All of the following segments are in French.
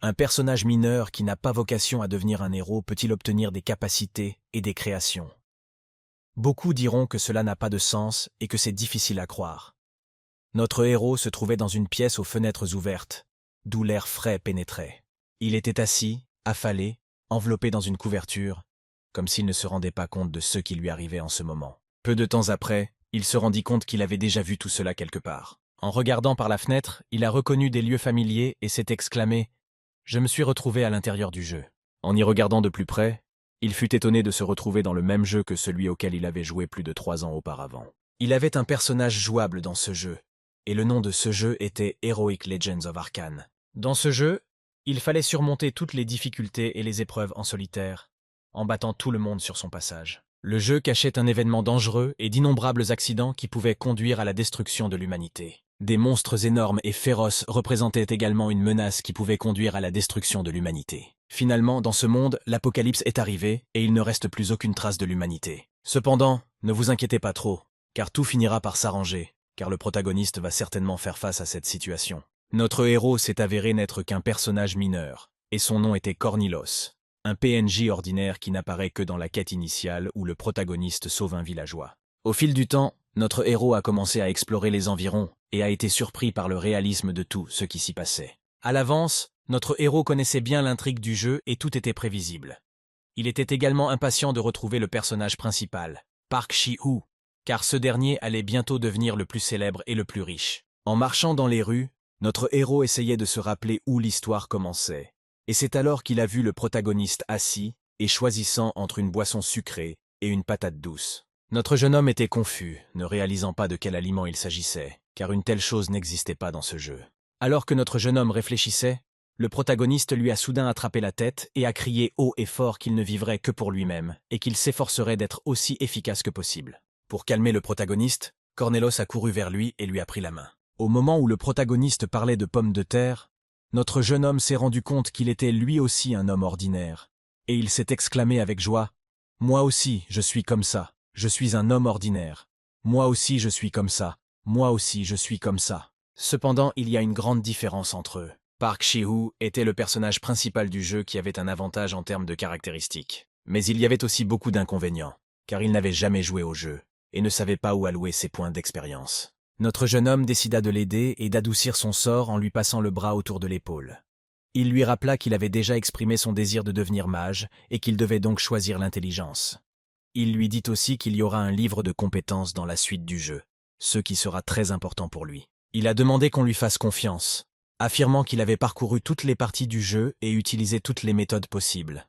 Un personnage mineur qui n'a pas vocation à devenir un héros peut-il obtenir des capacités et des créations? Beaucoup diront que cela n'a pas de sens et que c'est difficile à croire. Notre héros se trouvait dans une pièce aux fenêtres ouvertes, d'où l'air frais pénétrait. Il était assis, affalé, enveloppé dans une couverture, comme s'il ne se rendait pas compte de ce qui lui arrivait en ce moment. Peu de temps après, il se rendit compte qu'il avait déjà vu tout cela quelque part. En regardant par la fenêtre, il a reconnu des lieux familiers et s'est exclamé « Je me suis retrouvé à l'intérieur du jeu ». En y regardant de plus près, il fut étonné de se retrouver dans le même jeu que celui auquel il avait joué plus de 3 ans auparavant. Il avait un personnage jouable dans ce jeu, et le nom de ce jeu était Heroic Legends of Arcane. Dans ce jeu, il fallait surmonter toutes les difficultés et les épreuves en solitaire, en battant tout le monde sur son passage. Le jeu cachait un événement dangereux et d'innombrables accidents qui pouvaient conduire à la destruction de l'humanité. Des monstres énormes et féroces représentaient également une menace qui pouvait conduire à la destruction de l'humanité. Finalement, dans ce monde, l'apocalypse est arrivé et il ne reste plus aucune trace de l'humanité. Cependant, ne vous inquiétez pas trop, car tout finira par s'arranger, car le protagoniste va certainement faire face à cette situation. Notre héros s'est avéré n'être qu'un personnage mineur, et son nom était Cornylos, un PNJ ordinaire qui n'apparaît que dans la quête initiale où le protagoniste sauve un villageois. Au fil du temps, notre héros a commencé à explorer les environs et a été surpris par le réalisme de tout ce qui s'y passait. À l'avance, notre héros connaissait bien l'intrigue du jeu et tout était prévisible. Il était également impatient de retrouver le personnage principal, Park Shi-woo, car ce dernier allait bientôt devenir le plus célèbre et le plus riche. En marchant dans les rues, notre héros essayait de se rappeler où l'histoire commençait, et c'est alors qu'il a vu le protagoniste assis et choisissant entre une boisson sucrée et une patate douce. Notre jeune homme était confus, ne réalisant pas de quel aliment il s'agissait, car une telle chose n'existait pas dans ce jeu. Alors que notre jeune homme réfléchissait, le protagoniste lui a soudain attrapé la tête et a crié haut et fort qu'il ne vivrait que pour lui-même et qu'il s'efforcerait d'être aussi efficace que possible. Pour calmer le protagoniste, Cornylos a couru vers lui et lui a pris la main. Au moment où le protagoniste parlait de pommes de terre, notre jeune homme s'est rendu compte qu'il était lui aussi un homme ordinaire, et il s'est exclamé avec joie « Moi aussi, je suis comme ça, je suis un homme ordinaire. Moi aussi, je suis comme ça, moi aussi, je suis comme ça. » Cependant, il y a une grande différence entre eux. Park Shi-woo était le personnage principal du jeu qui avait un avantage en termes de caractéristiques. Mais il y avait aussi beaucoup d'inconvénients, car il n'avait jamais joué au jeu et ne savait pas où allouer ses points d'expérience. Notre jeune homme décida de l'aider et d'adoucir son sort en lui passant le bras autour de l'épaule. Il lui rappela qu'il avait déjà exprimé son désir de devenir mage et qu'il devait donc choisir l'intelligence. Il lui dit aussi qu'il y aura un livre de compétences dans la suite du jeu, ce qui sera très important pour lui. Il a demandé qu'on lui fasse confiance, affirmant qu'il avait parcouru toutes les parties du jeu et utilisé toutes les méthodes possibles.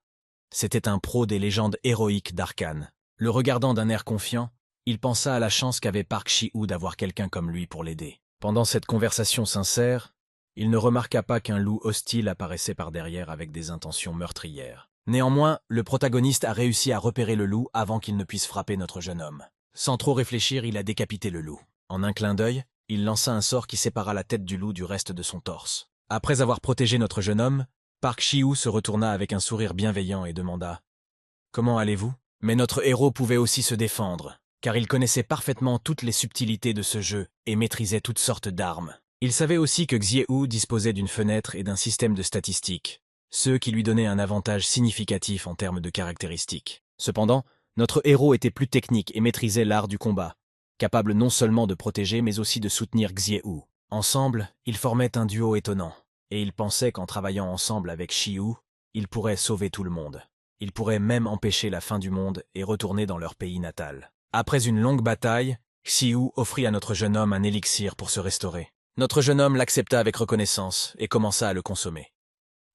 C'était un pro des légendes héroïques d'Arcane. Le regardant d'un air confiant, il pensa à la chance qu'avait Park Shi-woo d'avoir quelqu'un comme lui pour l'aider. Pendant cette conversation sincère, il ne remarqua pas qu'un loup hostile apparaissait par derrière avec des intentions meurtrières. Néanmoins, le protagoniste a réussi à repérer le loup avant qu'il ne puisse frapper notre jeune homme. Sans trop réfléchir, il a décapité le loup. En un clin d'œil, il lança un sort qui sépara la tête du loup du reste de son torse. Après avoir protégé notre jeune homme, Park Shi-woo se retourna avec un sourire bienveillant et demanda « Comment allez-vous » Mais notre héros pouvait aussi se défendre, car il connaissait parfaitement toutes les subtilités de ce jeu et maîtrisait toutes sortes d'armes. Il savait aussi que Xiehou disposait d'une fenêtre et d'un système de statistiques, ce qui lui donnait un avantage significatif en termes de caractéristiques. Cependant, notre héros était plus technique et maîtrisait l'art du combat, capable non seulement de protéger mais aussi de soutenir Xiehou. Ensemble, ils formaient un duo étonnant, et il pensait qu'en travaillant ensemble avec Shi-woo, ils pourraient sauver tout le monde. Ils pourraient même empêcher la fin du monde et retourner dans leur pays natal. Après une longue bataille, Xiehou offrit à notre jeune homme un élixir pour se restaurer. Notre jeune homme l'accepta avec reconnaissance et commença à le consommer.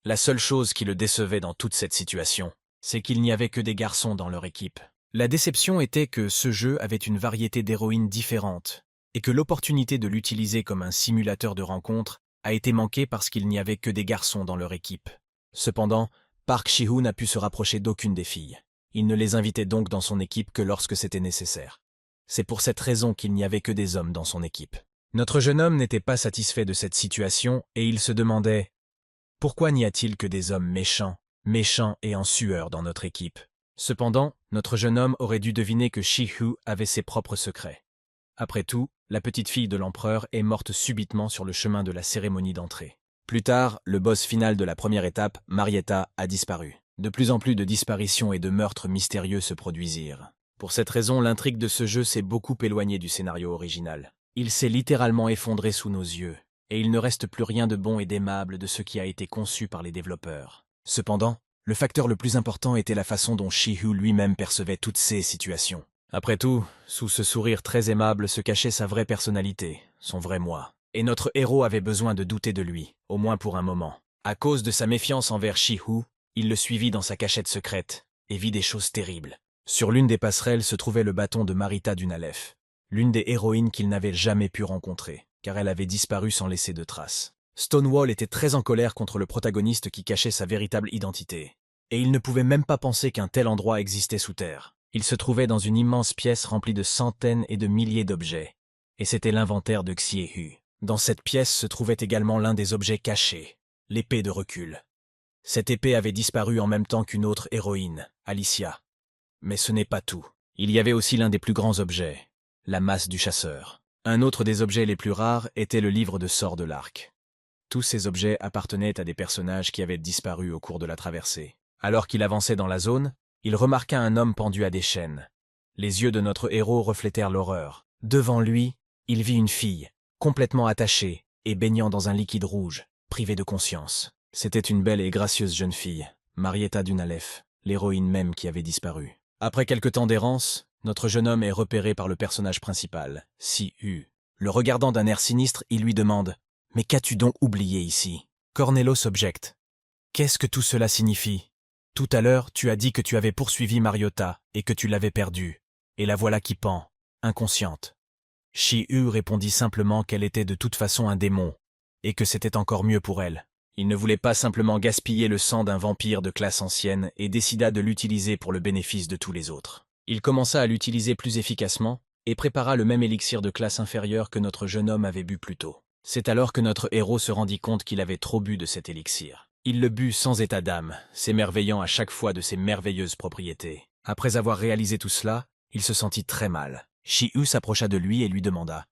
La seule chose qui le décevait dans toute cette situation, c'est qu'il n'y avait que des garçons dans leur équipe. La déception était que ce jeu avait une variété d'héroïnes différentes et que l'opportunité de l'utiliser comme un simulateur de rencontre a été manquée parce qu'il n'y avait que des garçons dans leur équipe. Cependant, Park Shi-woo n'a pu se rapprocher d'aucune des filles. Il ne les invitait donc dans son équipe que lorsque c'était nécessaire. C'est pour cette raison qu'il n'y avait que des hommes dans son équipe. Notre jeune homme n'était pas satisfait de cette situation et il se demandait « Pourquoi n'y a-t-il que des hommes méchants et en sueur dans notre équipe ?» Cependant, notre jeune homme aurait dû deviner que Shi-woo avait ses propres secrets. Après tout, la petite fille de l'empereur est morte subitement sur le chemin de la cérémonie d'entrée. Plus tard, le boss final de la première étape, Marietta, a disparu. De plus en plus de disparitions et de meurtres mystérieux se produisirent. Pour cette raison, l'intrigue de ce jeu s'est beaucoup éloignée du scénario original. Il s'est littéralement effondré sous nos yeux, et il ne reste plus rien de bon et d'aimable de ce qui a été conçu par les développeurs. Cependant, le facteur le plus important était la façon dont Shihu lui-même percevait toutes ces situations. Après tout, sous ce sourire très aimable se cachait sa vraie personnalité, son vrai moi. Et notre héros avait besoin de douter de lui, au moins pour un moment. À cause de sa méfiance envers Shihu, il le suivit dans sa cachette secrète, et vit des choses terribles. Sur l'une des passerelles se trouvait le bâton de Marita Dunalef, l'une des héroïnes qu'il n'avait jamais pu rencontrer, car elle avait disparu sans laisser de traces. Stonewall était très en colère contre le protagoniste qui cachait sa véritable identité, et il ne pouvait même pas penser qu'un tel endroit existait sous terre. Il se trouvait dans une immense pièce remplie de centaines et de milliers d'objets, et c'était l'inventaire de Xiehu. Dans cette pièce se trouvait également l'un des objets cachés, l'épée de recul. Cette épée avait disparu en même temps qu'une autre héroïne, Alicia. Mais ce n'est pas tout. Il y avait aussi l'un des plus grands objets, la masse du chasseur. Un autre des objets les plus rares était le livre de sorts de l'arc. Tous ces objets appartenaient à des personnages qui avaient disparu au cours de la traversée. Alors qu'il avançait dans la zone, il remarqua un homme pendu à des chaînes. Les yeux de notre héros reflétèrent l'horreur. Devant lui, il vit une fille, complètement attachée et baignant dans un liquide rouge, privée de conscience. C'était une belle et gracieuse jeune fille, Marietta Dunalef, l'héroïne même qui avait disparu. Après quelque temps d'errance, notre jeune homme est repéré par le personnage principal, Si-Hu. Le regardant d'un air sinistre, il lui demande « Mais qu'as-tu donc oublié ici ?» Cornelos objecte. « Qu'est-ce que tout cela signifie ? Tout à l'heure, tu as dit que tu avais poursuivi Mariota et que tu l'avais perdue, et la voilà qui pend, inconsciente. » Shi-Hu répondit simplement qu'elle était de toute façon un démon, et que c'était encore mieux pour elle. Il ne voulait pas simplement gaspiller le sang d'un vampire de classe ancienne et décida de l'utiliser pour le bénéfice de tous les autres. Il commença à l'utiliser plus efficacement et prépara le même élixir de classe inférieure que notre jeune homme avait bu plus tôt. C'est alors que notre héros se rendit compte qu'il avait trop bu de cet élixir. Il le but sans état d'âme, s'émerveillant à chaque fois de ses merveilleuses propriétés. Après avoir réalisé tout cela, il se sentit très mal. Shi-Hu s'approcha de lui et lui demanda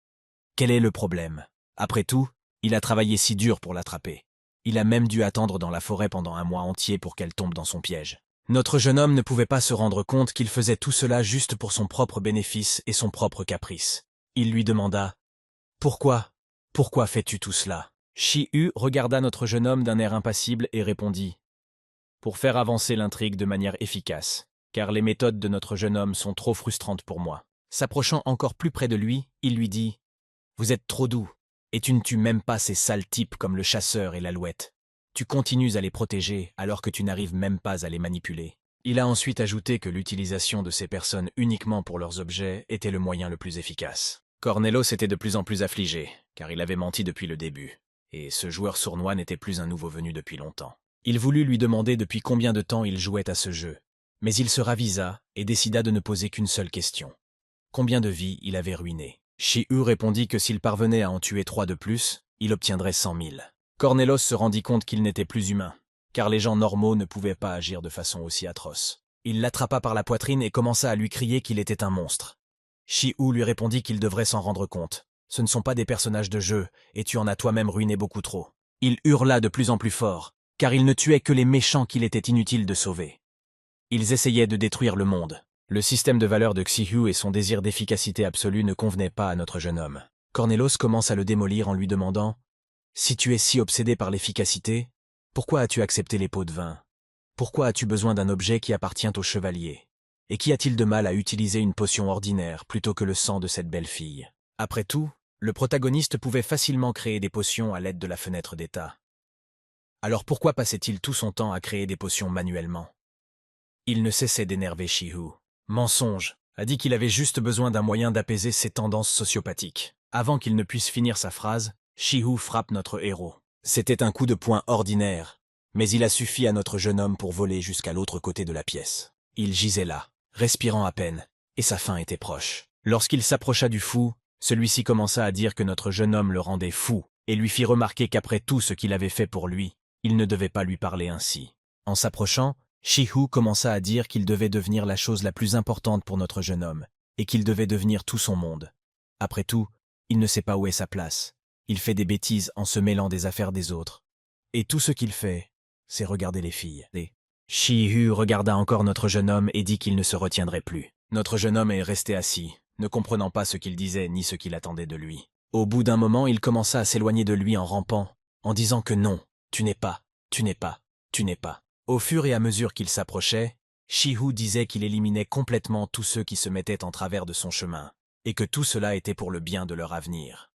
« Quel est le problème ? Après tout, il a travaillé si dur pour l'attraper. Il a même dû attendre dans la forêt pendant un mois entier pour qu'elle tombe dans son piège. » Notre jeune homme ne pouvait pas se rendre compte qu'il faisait tout cela juste pour son propre bénéfice et son propre caprice. Il lui demanda « Pourquoi ? Pourquoi fais-tu tout cela ?» Shi-Hu regarda notre jeune homme d'un air impassible et répondit « Pour faire avancer l'intrigue de manière efficace, car les méthodes de notre jeune homme sont trop frustrantes pour moi. » S'approchant encore plus près de lui, il lui dit « Vous êtes trop doux, et tu ne tues même pas ces sales types comme le chasseur et l'alouette. Tu continues à les protéger alors que tu n'arrives même pas à les manipuler. » Il a ensuite ajouté que l'utilisation de ces personnes uniquement pour leurs objets était le moyen le plus efficace. Cornelos était de plus en plus affligé, car il avait menti depuis le début, et ce joueur sournois n'était plus un nouveau venu depuis longtemps. Il voulut lui demander depuis combien de temps il jouait à ce jeu, mais il se ravisa et décida de ne poser qu'une seule question. Combien de vies il avait ruiné? Shi-Hu répondit que s'il parvenait à en tuer 3 de plus, il obtiendrait 100 000. Cornelos se rendit compte qu'il n'était plus humain, car les gens normaux ne pouvaient pas agir de façon aussi atroce. Il l'attrapa par la poitrine et commença à lui crier qu'il était un monstre. Shi-Hu lui répondit qu'il devrait s'en rendre compte. Ce ne sont pas des personnages de jeu, et tu en as toi-même ruiné beaucoup trop. Il hurla de plus en plus fort, car il ne tuait que les méchants qu'il était inutile de sauver. Ils essayaient de détruire le monde. Le système de valeur de Xiehu et son désir d'efficacité absolue ne convenaient pas à notre jeune homme. Cornelos commence à le démolir en lui demandant « Si tu es si obsédé par l'efficacité, pourquoi as-tu accepté les pots de vin? Pourquoi as-tu besoin d'un objet qui appartient au chevalier? Et qu'y a-t-il de mal à utiliser une potion ordinaire plutôt que le sang de cette belle fille? » Après tout, le protagoniste pouvait facilement créer des potions à l'aide de la fenêtre d'état. Alors pourquoi passait-il tout son temps à créer des potions manuellement? Il ne cessait d'énerver Shihu. Mensonge, a dit qu'il avait juste besoin d'un moyen d'apaiser ses tendances sociopathiques. Avant qu'il ne puisse finir sa phrase, Shihu frappe notre héros. C'était un coup de poing ordinaire, mais il a suffi à notre jeune homme pour voler jusqu'à l'autre côté de la pièce. Il gisait là, respirant à peine, et sa fin était proche. Lorsqu'il s'approcha du fou, celui-ci commença à dire que notre jeune homme le rendait fou, et lui fit remarquer qu'après tout ce qu'il avait fait pour lui, il ne devait pas lui parler ainsi. En s'approchant, Shihu commença à dire qu'il devait devenir la chose la plus importante pour notre jeune homme, et qu'il devait devenir tout son monde. Après tout, il ne sait pas où est sa place. Il fait des bêtises en se mêlant des affaires des autres. Et tout ce qu'il fait, c'est regarder les filles. Shi-Hu regarda encore notre jeune homme et dit qu'il ne se retiendrait plus. Notre jeune homme est resté assis, ne comprenant pas ce qu'il disait ni ce qu'il attendait de lui. Au bout d'un moment, il commença à s'éloigner de lui en rampant, en disant que non, tu n'es pas, tu n'es pas, tu n'es pas. Au fur et à mesure qu'il s'approchait, Shi-Hu disait qu'il éliminait complètement tous ceux qui se mettaient en travers de son chemin, et que tout cela était pour le bien de leur avenir.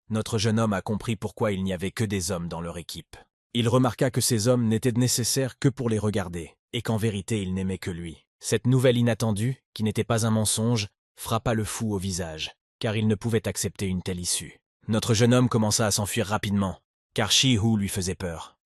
Notre jeune homme a compris pourquoi il n'y avait que des hommes dans leur équipe. Il remarqua que ces hommes n'étaient nécessaires que pour les regarder, et qu'en vérité ils n'aimaient que lui. Cette nouvelle inattendue, qui n'était pas un mensonge, frappa le fou au visage, car il ne pouvait accepter une telle issue. Notre jeune homme commença à s'enfuir rapidement, car Shi-Hu lui faisait peur.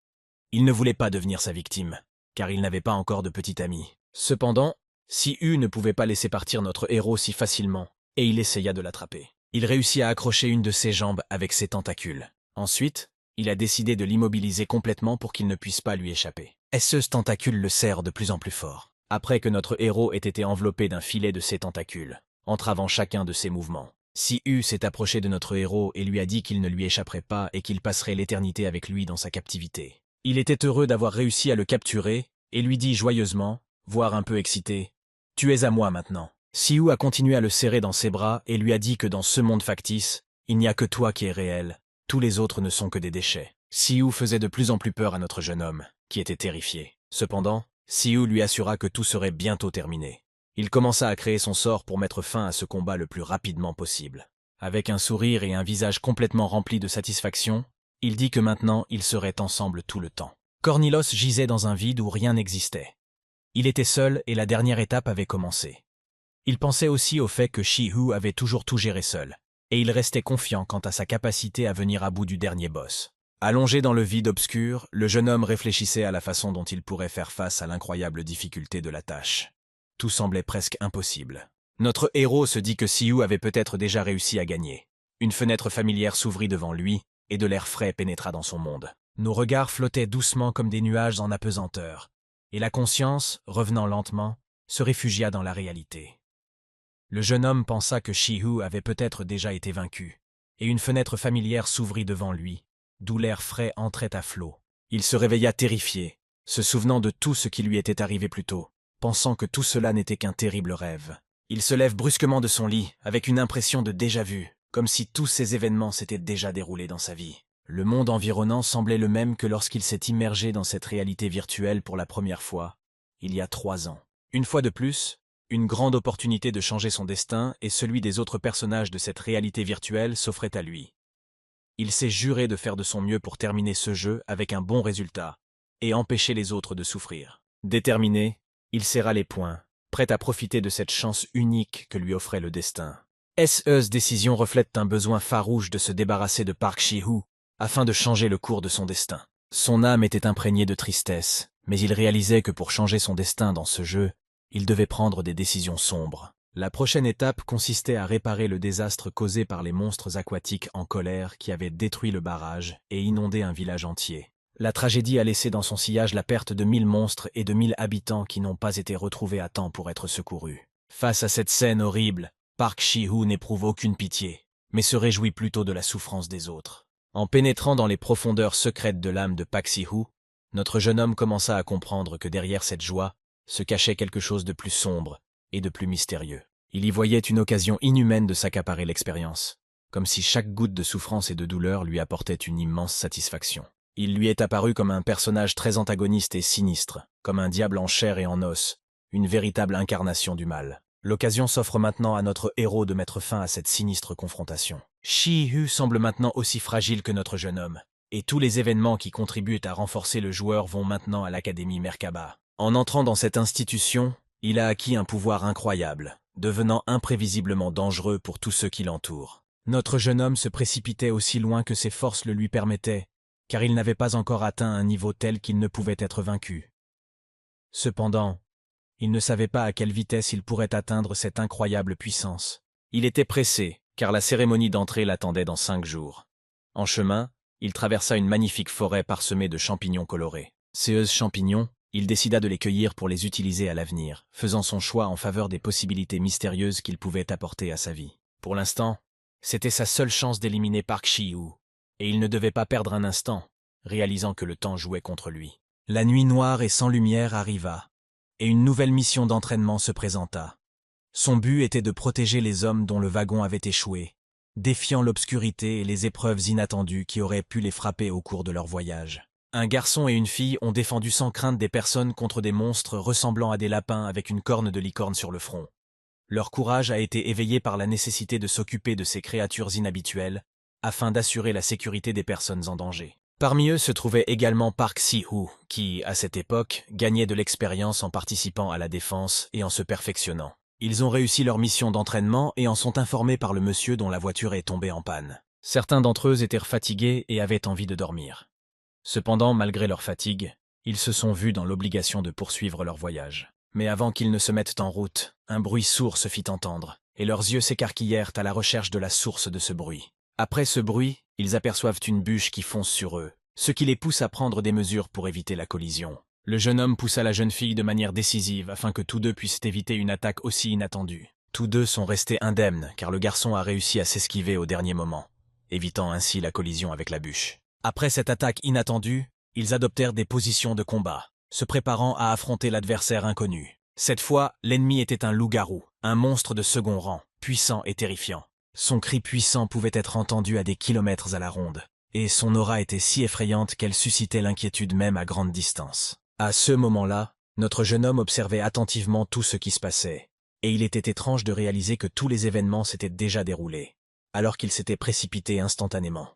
Il ne voulait pas devenir sa victime, car il n'avait pas encore de petit ami. Cependant, Si-Hu ne pouvait pas laisser partir notre héros si facilement, et il essaya de l'attraper. Il réussit à accrocher une de ses jambes avec ses tentacules. Ensuite, il a décidé de l'immobiliser complètement pour qu'il ne puisse pas lui échapper. Ce tentacule le serre de plus en plus fort, après que notre héros ait été enveloppé d'un filet de ses tentacules, entravant chacun de ses mouvements. Si-Hu s'est approché de notre héros et lui a dit qu'il ne lui échapperait pas et qu'il passerait l'éternité avec lui dans sa captivité. Il était heureux d'avoir réussi à le capturer et lui dit joyeusement, voire un peu excité, « Tu es à moi maintenant ». Si-Hu a continué à le serrer dans ses bras et lui a dit que dans ce monde factice, il n'y a que toi qui es réel, tous les autres ne sont que des déchets. Si-Hu faisait de plus en plus peur à notre jeune homme, qui était terrifié. Cependant, Si-Hu lui assura que tout serait bientôt terminé. Il commença à créer son sort pour mettre fin à ce combat le plus rapidement possible. Avec un sourire et un visage complètement rempli de satisfaction, il dit que maintenant ils seraient ensemble tout le temps. Kornilos gisait dans un vide où rien n'existait. Il était seul et la dernière étape avait commencé. Il pensait aussi au fait que Shi-Hu avait toujours tout géré seul, et il restait confiant quant à sa capacité à venir à bout du dernier boss. Allongé dans le vide obscur, le jeune homme réfléchissait à la façon dont il pourrait faire face à l'incroyable difficulté de la tâche. Tout semblait presque impossible. Notre héros se dit que Si-Hu avait peut-être déjà réussi à gagner. Une fenêtre familière s'ouvrit devant lui, et de l'air frais pénétra dans son monde. Nos regards flottaient doucement comme des nuages en apesanteur, et la conscience, revenant lentement, se réfugia dans la réalité. Le jeune homme pensa que Shi-Hu avait peut-être déjà été vaincu, et une fenêtre familière s'ouvrit devant lui, d'où l'air frais entrait à flot. Il se réveilla terrifié, se souvenant de tout ce qui lui était arrivé plus tôt, pensant que tout cela n'était qu'un terrible rêve. Il se lève brusquement de son lit, avec une impression de déjà-vu, comme si tous ces événements s'étaient déjà déroulés dans sa vie. Le monde environnant semblait le même que lorsqu'il s'est immergé dans cette réalité virtuelle pour la première fois, il y a 3 ans. Une fois de plus, une grande opportunité de changer son destin et celui des autres personnages de cette réalité virtuelle s'offrait à lui. Il s'est juré de faire de son mieux pour terminer ce jeu avec un bon résultat et empêcher les autres de souffrir. Déterminé, il serra les poings, prêt à profiter de cette chance unique que lui offrait le destin. Cette décision reflète un besoin farouche de se débarrasser de Park Shi-Hu afin de changer le cours de son destin. Son âme était imprégnée de tristesse, mais il réalisait que pour changer son destin dans ce jeu, il devait prendre des décisions sombres. La prochaine étape consistait à réparer le désastre causé par les monstres aquatiques en colère qui avaient détruit le barrage et inondé un village entier. La tragédie a laissé dans son sillage la perte de 1000 monstres et de 1000 habitants qui n'ont pas été retrouvés à temps pour être secourus. Face à cette scène horrible, Park Shi-Hu n'éprouve aucune pitié, mais se réjouit plutôt de la souffrance des autres. En pénétrant dans les profondeurs secrètes de l'âme de Park Shi-Hu, notre jeune homme commença à comprendre que derrière cette joie se cachait quelque chose de plus sombre et de plus mystérieux. Il y voyait une occasion inhumaine de s'accaparer l'expérience, comme si chaque goutte de souffrance et de douleur lui apportait une immense satisfaction. Il lui est apparu comme un personnage très antagoniste et sinistre, comme un diable en chair et en os, une véritable incarnation du mal. L'occasion s'offre maintenant à notre héros de mettre fin à cette sinistre confrontation. Shi-Hu semble maintenant aussi fragile que notre jeune homme, et tous les événements qui contribuent à renforcer le joueur vont maintenant à l'Académie Merkaba. En entrant dans cette institution, il a acquis un pouvoir incroyable, devenant imprévisiblement dangereux pour tous ceux qui l'entourent. Notre jeune homme se précipitait aussi loin que ses forces le lui permettaient, car il n'avait pas encore atteint un niveau tel qu'il ne pouvait être vaincu. Cependant, il ne savait pas à quelle vitesse il pourrait atteindre cette incroyable puissance. Il était pressé, car la cérémonie d'entrée l'attendait dans 5 jours. En chemin, il traversa une magnifique forêt parsemée de champignons colorés. Ces champignons, il décida de les cueillir pour les utiliser à l'avenir, faisant son choix en faveur des possibilités mystérieuses qu'ils pouvaient apporter à sa vie. Pour l'instant, c'était sa seule chance d'éliminer Park Shi-Hu, et il ne devait pas perdre un instant, réalisant que le temps jouait contre lui. La nuit noire et sans lumière arriva, et une nouvelle mission d'entraînement se présenta. Son but était de protéger les hommes dont le wagon avait échoué, défiant l'obscurité et les épreuves inattendues qui auraient pu les frapper au cours de leur voyage. Un garçon et une fille ont défendu sans crainte des personnes contre des monstres ressemblant à des lapins avec une corne de licorne sur le front. Leur courage a été éveillé par la nécessité de s'occuper de ces créatures inhabituelles, afin d'assurer la sécurité des personnes en danger. Parmi eux se trouvait également Park Si-hoo, qui, à cette époque, gagnait de l'expérience en participant à la défense et en se perfectionnant. Ils ont réussi leur mission d'entraînement et en sont informés par le monsieur dont la voiture est tombée en panne. Certains d'entre eux étaient fatigués et avaient envie de dormir. Cependant, malgré leur fatigue, ils se sont vus dans l'obligation de poursuivre leur voyage. Mais avant qu'ils ne se mettent en route, un bruit sourd se fit entendre, et leurs yeux s'écarquillèrent à la recherche de la source de ce bruit. Après ce bruit, ils aperçoivent une bûche qui fonce sur eux, ce qui les pousse à prendre des mesures pour éviter la collision. Le jeune homme poussa la jeune fille de manière décisive afin que tous deux puissent éviter une attaque aussi inattendue. Tous deux sont restés indemnes car le garçon a réussi à s'esquiver au dernier moment, évitant ainsi la collision avec la bûche. Après cette attaque inattendue, ils adoptèrent des positions de combat, se préparant à affronter l'adversaire inconnu. Cette fois, l'ennemi était un loup-garou, un monstre de second rang, puissant et terrifiant. Son cri puissant pouvait être entendu à des kilomètres à la ronde, et son aura était si effrayante qu'elle suscitait l'inquiétude même à grande distance. À ce moment-là, notre jeune homme observait attentivement tout ce qui se passait, et il était étrange de réaliser que tous les événements s'étaient déjà déroulés, alors qu'il s'était précipité instantanément.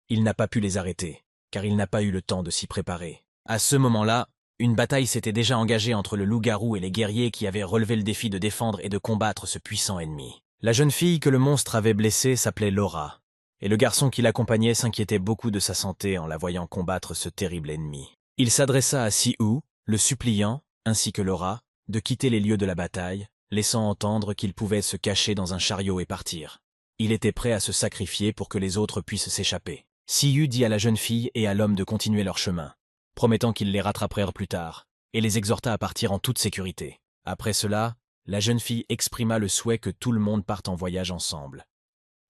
Il n'a pas pu les arrêter, car il n'a pas eu le temps de s'y préparer. À ce moment-là, une bataille s'était déjà engagée entre le loup-garou et les guerriers qui avaient relevé le défi de défendre et de combattre ce puissant ennemi. La jeune fille que le monstre avait blessée s'appelait Laura, et le garçon qui l'accompagnait s'inquiétait beaucoup de sa santé en la voyant combattre ce terrible ennemi. Il s'adressa à Si-hoo, le suppliant, ainsi que Laura, de quitter les lieux de la bataille, laissant entendre qu'il pouvait se cacher dans un chariot et partir. Il était prêt à se sacrifier pour que les autres puissent s'échapper. Si-hoo dit à la jeune fille et à l'homme de continuer leur chemin, promettant qu'ils les rattraperaient plus tard, et les exhorta à partir en toute sécurité. Après cela, la jeune fille exprima le souhait que tout le monde parte en voyage ensemble.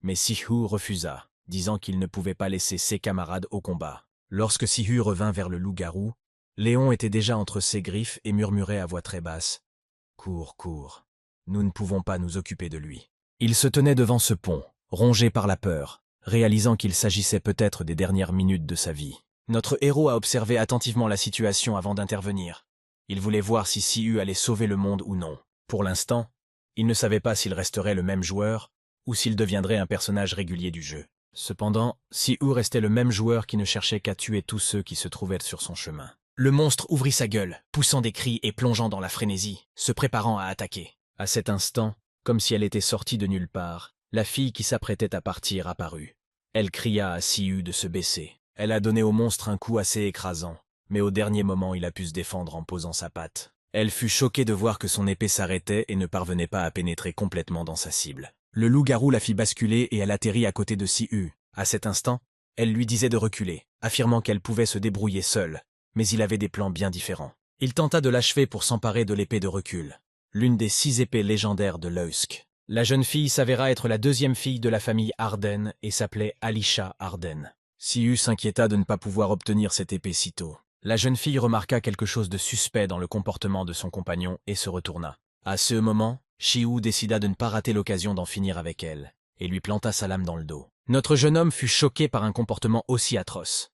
Mais Si-hoo refusa, disant qu'il ne pouvait pas laisser ses camarades au combat. Lorsque Si-hoo revint vers le loup-garou, Léon était déjà entre ses griffes et murmurait à voix très basse « Cours, cours, nous ne pouvons pas nous occuper de lui. » Il se tenait devant ce pont, rongé par la peur, réalisant qu'il s'agissait peut-être des dernières minutes de sa vie. Notre héros a observé attentivement la situation avant d'intervenir. Il voulait voir si Si-hoo allait sauver le monde ou non. Pour l'instant, il ne savait pas s'il resterait le même joueur ou s'il deviendrait un personnage régulier du jeu. Cependant, Si-hoo restait le même joueur qui ne cherchait qu'à tuer tous ceux qui se trouvaient sur son chemin. Le monstre ouvrit sa gueule, poussant des cris et plongeant dans la frénésie, se préparant à attaquer. À cet instant, comme si elle était sortie de nulle part, la fille qui s'apprêtait à partir apparut. Elle cria à Si-hoo de se baisser. Elle a donné au monstre un coup assez écrasant, mais au dernier moment il a pu se défendre en posant sa patte. Elle fut choquée de voir que son épée s'arrêtait et ne parvenait pas à pénétrer complètement dans sa cible. Le loup-garou la fit basculer et elle atterrit à côté de Si-hoo. À cet instant, elle lui disait de reculer, affirmant qu'elle pouvait se débrouiller seule, mais il avait des plans bien différents. Il tenta de l'achever pour s'emparer de l'épée de recul, l'une des 6 épées légendaires de Leusk. La jeune fille s'avéra être la deuxième fille de la famille Arden et s'appelait Alisha Arden. Si-hoo s'inquiéta de ne pas pouvoir obtenir cette épée si tôt. La jeune fille remarqua quelque chose de suspect dans le comportement de son compagnon et se retourna. À ce moment, Si-hoo décida de ne pas rater l'occasion d'en finir avec elle, et lui planta sa lame dans le dos. Notre jeune homme fut choqué par un comportement aussi atroce.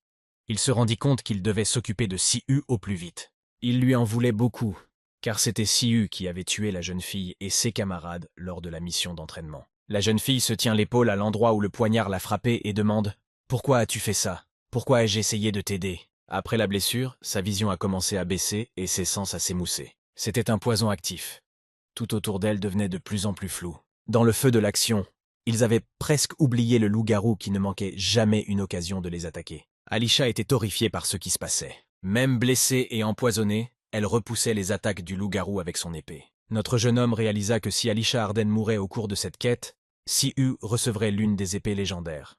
Il se rendit compte qu'il devait s'occuper de Si-hoo au plus vite. Il lui en voulait beaucoup, car c'était Si-hoo qui avait tué la jeune fille et ses camarades lors de la mission d'entraînement. La jeune fille se tient l'épaule à l'endroit où le poignard l'a frappée et demande « Pourquoi as-tu fait ça? Pourquoi ai-je essayé de t'aider ?» Après la blessure, sa vision a commencé à baisser et ses sens à s'émousser. C'était un poison actif. Tout autour d'elle devenait de plus en plus flou. Dans le feu de l'action, ils avaient presque oublié le loup-garou qui ne manquait jamais une occasion de les attaquer. Alisha était horrifiée par ce qui se passait. Même blessée et empoisonnée, elle repoussait les attaques du loup-garou avec son épée. Notre jeune homme réalisa que si Alisha Arden mourait au cours de cette quête, Si-hoo recevrait l'une des épées légendaires.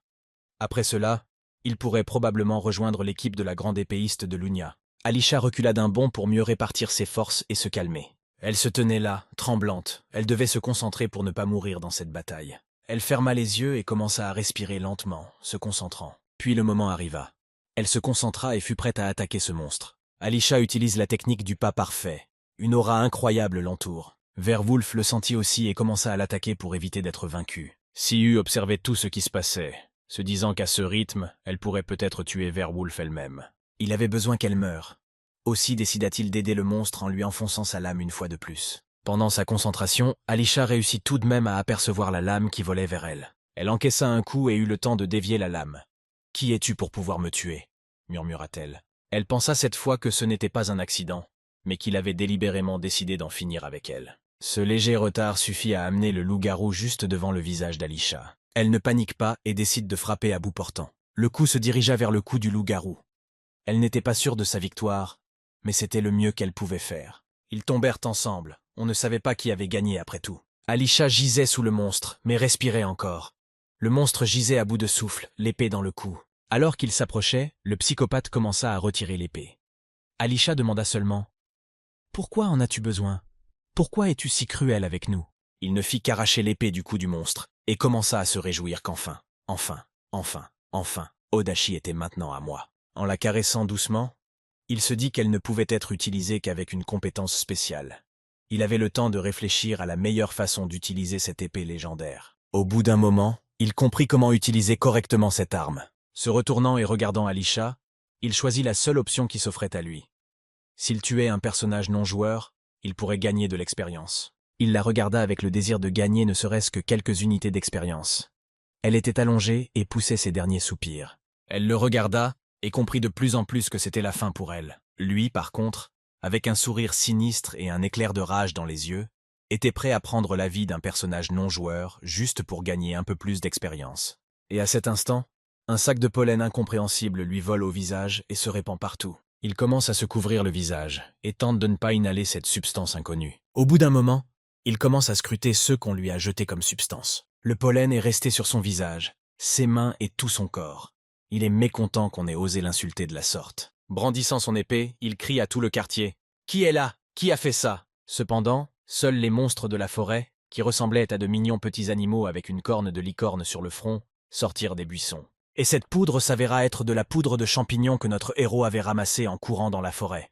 Après cela, il pourrait probablement rejoindre l'équipe de la grande épéiste de Lunia. Alisha recula d'un bond pour mieux répartir ses forces et se calmer. Elle se tenait là, tremblante. Elle devait se concentrer pour ne pas mourir dans cette bataille. Elle ferma les yeux et commença à respirer lentement, se concentrant. Puis le moment arriva. Elle se concentra et fut prête à attaquer ce monstre. Alisha utilise la technique du pas parfait. Une aura incroyable l'entoure. Werwolf le sentit aussi et commença à l'attaquer pour éviter d'être vaincu. Sihu observait tout ce qui se passait, se disant qu'à ce rythme, elle pourrait peut-être tuer Werwolf elle-même. Il avait besoin qu'elle meure. Aussi décida-t-il d'aider le monstre en lui enfonçant sa lame une fois de plus. Pendant sa concentration, Alisha réussit tout de même à apercevoir la lame qui volait vers elle. Elle encaissa un coup et eut le temps de dévier la lame. « Qui es-tu pour pouvoir me tuer » murmura-t-elle. Elle pensa cette fois que ce n'était pas un accident, mais qu'il avait délibérément décidé d'en finir avec elle. Ce léger retard suffit à amener le loup-garou juste devant le visage d'Alisha. Elle ne panique pas et décide de frapper à bout portant. Le coup se dirigea vers le cou du loup-garou. Elle n'était pas sûre de sa victoire, mais c'était le mieux qu'elle pouvait faire. Ils tombèrent ensemble, on ne savait pas qui avait gagné après tout. Alisha gisait sous le monstre, mais respirait encore. Le monstre gisait à bout de souffle, l'épée dans le cou. Alors qu'il s'approchait, le psychopathe commença à retirer l'épée. Alisha demanda seulement « Pourquoi en as-tu besoin ? Pourquoi es-tu si cruel avec nous ?» Il ne fit qu'arracher l'épée du cou du monstre, et commença à se réjouir qu'enfin, Odachi était maintenant à moi. En la caressant doucement, il se dit qu'elle ne pouvait être utilisée qu'avec une compétence spéciale. Il avait le temps de réfléchir à la meilleure façon d'utiliser cette épée légendaire. Au bout d'un moment, il comprit comment utiliser correctement cette arme. Se retournant et regardant Alisha, il choisit la seule option qui s'offrait à lui. S'il tuait un personnage non-joueur, il pourrait gagner de l'expérience. Il la regarda avec le désir de gagner ne serait-ce que quelques unités d'expérience. Elle était allongée et poussait ses derniers soupirs. Elle le regarda et comprit de plus en plus que c'était la fin pour elle. Lui, par contre, avec un sourire sinistre et un éclair de rage dans les yeux, était prêt à prendre la vie d'un personnage non-joueur juste pour gagner un peu plus d'expérience. Et à cet instant, un sac de pollen incompréhensible lui vole au visage et se répand partout. Il commence à se couvrir le visage et tente de ne pas inhaler cette substance inconnue. Au bout d'un moment, il commence à scruter ceux qu'on lui a jetés comme substance. Le pollen est resté sur son visage, ses mains et tout son corps. Il est mécontent qu'on ait osé l'insulter de la sorte. Brandissant son épée, il crie à tout le quartier « Qui est là ? Qui a fait ça ?» Cependant, seuls les monstres de la forêt, qui ressemblaient à de mignons petits animaux avec une corne de licorne sur le front, sortirent des buissons. Et cette poudre s'avéra être de la poudre de champignons que notre héros avait ramassée en courant dans la forêt.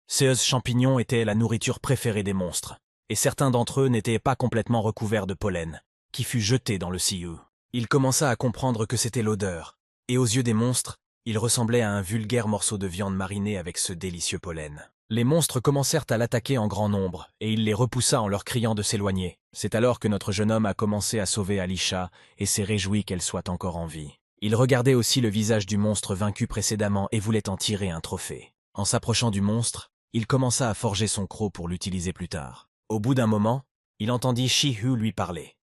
Ces champignons étaient la nourriture préférée des monstres, et certains d'entre eux n'étaient pas complètement recouverts de pollen, qui fut jeté dans le Sihu. Il commença à comprendre que c'était l'odeur, et aux yeux des monstres, il ressemblait à un vulgaire morceau de viande marinée avec ce délicieux pollen. Les monstres commencèrent à l'attaquer en grand nombre, et il les repoussa en leur criant de s'éloigner. C'est alors que notre jeune homme a commencé à sauver Alisha et s'est réjoui qu'elle soit encore en vie. Il regardait aussi le visage du monstre vaincu précédemment et voulait en tirer un trophée. En s'approchant du monstre, il commença à forger son croc pour l'utiliser plus tard. Au bout d'un moment, il entendit Shihu lui parler.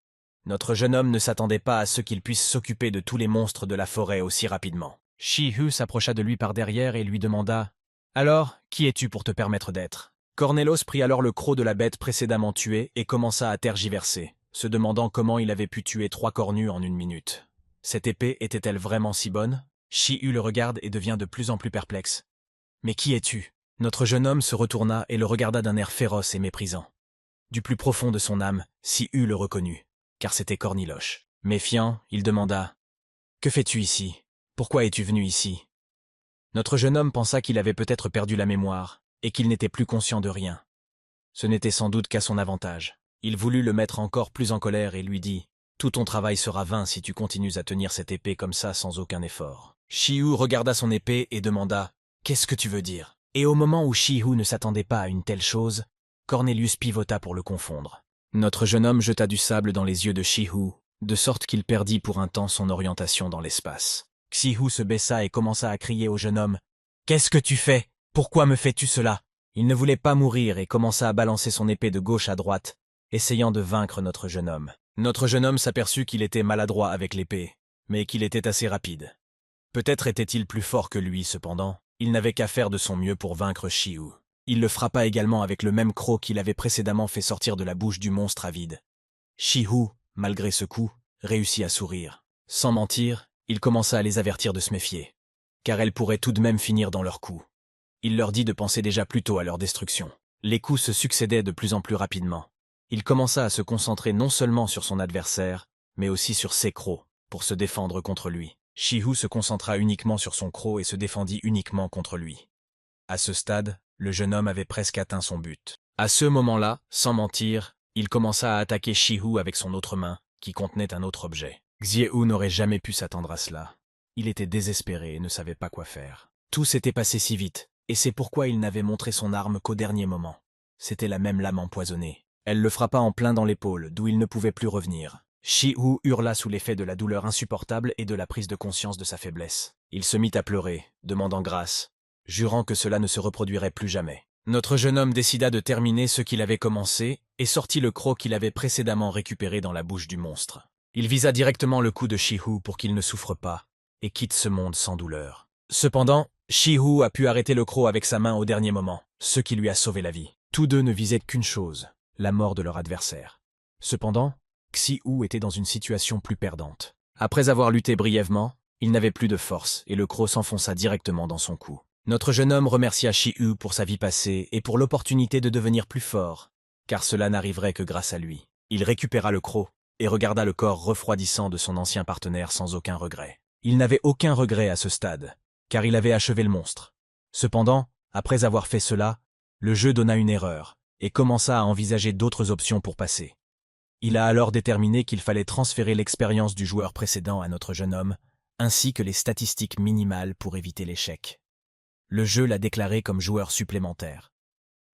Notre jeune homme ne s'attendait pas à ce qu'il puisse s'occuper de tous les monstres de la forêt aussi rapidement. Shihu s'approcha de lui par derrière et lui demanda « Alors, qui es-tu pour te permettre d'être » Cornelos prit alors le croc de la bête précédemment tuée et commença à tergiverser, se demandant comment il avait pu tuer 3 cornus en 1 minute. Cette épée était-elle vraiment si bonne? Shihu le regarde et devient de plus en plus perplexe. « Mais qui es-tu » Notre jeune homme se retourna et le regarda d'un air féroce et méprisant. Du plus profond de son âme, Sihu le reconnut, car c'était Corniloche. Méfiant, il demanda « Que fais-tu ici? Pourquoi es-tu venu ici ?» Notre jeune homme pensa qu'il avait peut-être perdu la mémoire et qu'il n'était plus conscient de rien. Ce n'était sans doute qu'à son avantage. Il voulut le mettre encore plus en colère et lui dit « Tout ton travail sera vain si tu continues à tenir cette épée comme ça sans aucun effort. » Shihu regarda son épée et demanda « Qu'est-ce que tu veux dire ?» Et au moment où Shihu ne s'attendait pas à une telle chose, Cornelius pivota pour le confondre. Notre jeune homme jeta du sable dans les yeux de Shihu, de sorte qu'il perdit pour un temps son orientation dans l'espace. Shihu se baissa et commença à crier au jeune homme « Qu'est-ce que tu fais? Pourquoi me fais-tu cela ?» Il ne voulait pas mourir et commença à balancer son épée de gauche à droite, essayant de vaincre notre jeune homme. Notre jeune homme s'aperçut qu'il était maladroit avec l'épée, mais qu'il était assez rapide. Peut-être était-il plus fort que lui, cependant. Il n'avait qu'à faire de son mieux pour vaincre Shihu. Il le frappa également avec le même croc qu'il avait précédemment fait sortir de la bouche du monstre avide. Shihu, malgré ce coup, réussit à sourire. Sans mentir, il commença à les avertir de se méfier, car elles pourraient tout de même finir dans leurs coups. Il leur dit de penser déjà plutôt à leur destruction. Les coups se succédaient de plus en plus rapidement. Il commença à se concentrer non seulement sur son adversaire, mais aussi sur ses crocs, pour se défendre contre lui. Shihu se concentra uniquement sur son croc et se défendit uniquement contre lui. À ce stade, le jeune homme avait presque atteint son but. À ce moment-là, sans mentir, il commença à attaquer Shihu avec son autre main, qui contenait un autre objet. Xiehou n'aurait jamais pu s'attendre à cela. Il était désespéré et ne savait pas quoi faire. Tout s'était passé si vite, et c'est pourquoi il n'avait montré son arme qu'au dernier moment. C'était la même lame empoisonnée. Elle le frappa en plein dans l'épaule, d'où il ne pouvait plus revenir. Shihu hurla sous l'effet de la douleur insupportable et de la prise de conscience de sa faiblesse. Il se mit à pleurer, demandant grâce, jurant que cela ne se reproduirait plus jamais. Notre jeune homme décida de terminer ce qu'il avait commencé et sortit le croc qu'il avait précédemment récupéré dans la bouche du monstre. Il visa directement le cou de Shihu pour qu'il ne souffre pas et quitte ce monde sans douleur. Cependant, Shihu a pu arrêter le croc avec sa main au dernier moment, ce qui lui a sauvé la vie. Tous deux ne visaient qu'une chose, la mort de leur adversaire. Cependant, Xiu était dans une situation plus perdante. Après avoir lutté brièvement, il n'avait plus de force et le croc s'enfonça directement dans son cou. Notre jeune homme remercia Shihu pour sa vie passée et pour l'opportunité de devenir plus fort, car cela n'arriverait que grâce à lui. Il récupéra le croc et regarda le corps refroidissant de son ancien partenaire sans aucun regret. Il n'avait aucun regret à ce stade, car il avait achevé le monstre. Cependant, après avoir fait cela, le jeu donna une erreur et commença à envisager d'autres options pour passer. Il a alors déterminé qu'il fallait transférer l'expérience du joueur précédent à notre jeune homme, ainsi que les statistiques minimales pour éviter l'échec. Le jeu l'a déclaré comme joueur supplémentaire.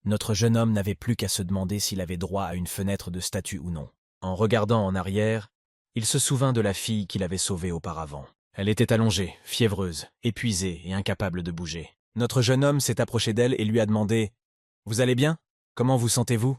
Notre jeune homme n'avait plus qu'à se demander s'il avait droit à une fenêtre de statut ou non. En regardant en arrière, il se souvint de la fille qu'il avait sauvée auparavant. Elle était allongée, fiévreuse, épuisée et incapable de bouger. Notre jeune homme s'est approché d'elle et lui a demandé « Vous allez bien? Comment vous sentez-vous »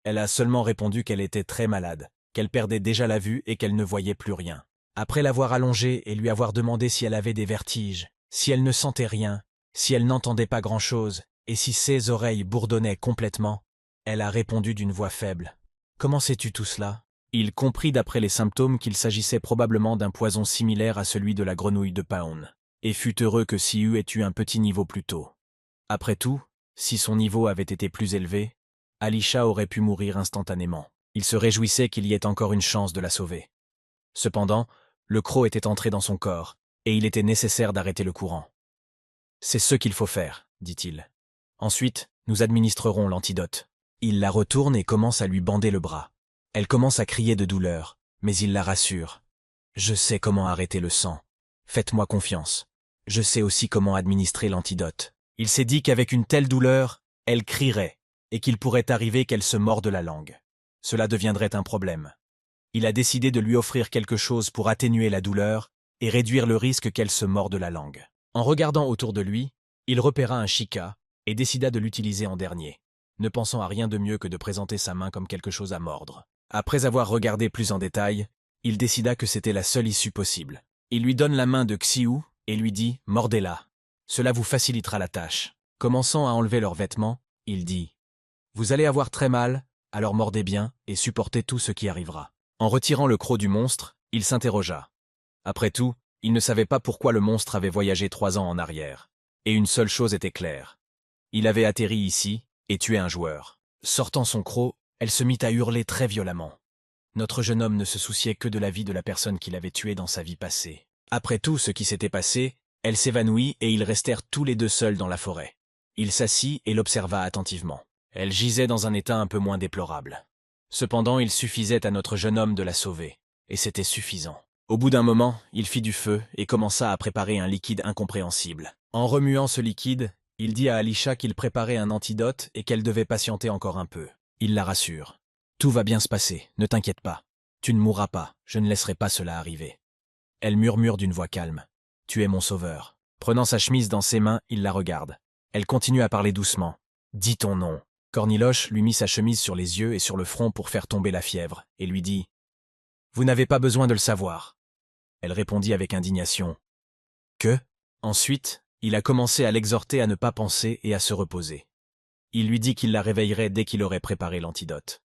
Elle a seulement répondu qu'elle était très malade, qu'elle perdait déjà la vue et qu'elle ne voyait plus rien. Après l'avoir allongée et lui avoir demandé si elle avait des vertiges, si elle ne sentait rien, si elle n'entendait pas grand-chose et si ses oreilles bourdonnaient complètement, elle a répondu d'une voix faible « Comment sais-tu tout cela ?» Il comprit d'après les symptômes qu'il s'agissait probablement d'un poison similaire à celui de la grenouille de Paon, et fut heureux que Xiu ait eu un petit niveau plus tôt. Après tout, si son niveau avait été plus élevé, Alisha aurait pu mourir instantanément. Il se réjouissait qu'il y ait encore une chance de la sauver. Cependant, le croc était entré dans son corps, et il était nécessaire d'arrêter le courant. « C'est ce qu'il faut faire, dit-il. Ensuite, nous administrerons l'antidote. » Il la retourne et commence à lui bander le bras. Elle commence à crier de douleur, mais il la rassure. « Je sais comment arrêter le sang. Faites-moi confiance. Je sais aussi comment administrer l'antidote. » Il s'est dit qu'avec une telle douleur, elle crierait, et qu'il pourrait arriver qu'elle se morde la langue. Cela deviendrait un problème. Il a décidé de lui offrir quelque chose pour atténuer la douleur et réduire le risque qu'elle se morde la langue. En regardant autour de lui, il repéra un shika et décida de l'utiliser en dernier, ne pensant à rien de mieux que de présenter sa main comme quelque chose à mordre. Après avoir regardé plus en détail, il décida que c'était la seule issue possible. Il lui donne la main de Xiu et lui dit « Mordez-la. Cela vous facilitera la tâche. » Commençant à enlever leurs vêtements, il dit « Vous allez avoir très mal, alors mordez bien et supportez tout ce qui arrivera. » En retirant le croc du monstre, il s'interrogea. Après tout, il ne savait pas pourquoi le monstre avait voyagé 3 ans en arrière. Et une seule chose était claire. Il avait atterri ici et tué un joueur. Sortant son croc, elle se mit à hurler très violemment. Notre jeune homme ne se souciait que de la vie de la personne qu'il avait tuée dans sa vie passée. Après tout ce qui s'était passé, elle s'évanouit et ils restèrent tous les deux seuls dans la forêt. Il s'assit et l'observa attentivement. Elle gisait dans un état un peu moins déplorable. Cependant, il suffisait à notre jeune homme de la sauver, et c'était suffisant. Au bout d'un moment, il fit du feu et commença à préparer un liquide incompréhensible. En remuant ce liquide, il dit à Alisha qu'il préparait un antidote et qu'elle devait patienter encore un peu. Il la rassure. « Tout va bien se passer, ne t'inquiète pas. Tu ne mourras pas, je ne laisserai pas cela arriver. » Elle murmure d'une voix calme. « Tu es mon sauveur. » Prenant sa chemise dans ses mains, il la regarde. Elle continue à parler doucement. « Dis ton nom. » Corniloche lui mit sa chemise sur les yeux et sur le front pour faire tomber la fièvre, et lui dit « Vous n'avez pas besoin de le savoir. » Elle répondit avec indignation. « Que ?» Ensuite, il a commencé à l'exhorter à ne pas penser et à se reposer. Il lui dit qu'il la réveillerait dès qu'il aurait préparé l'antidote.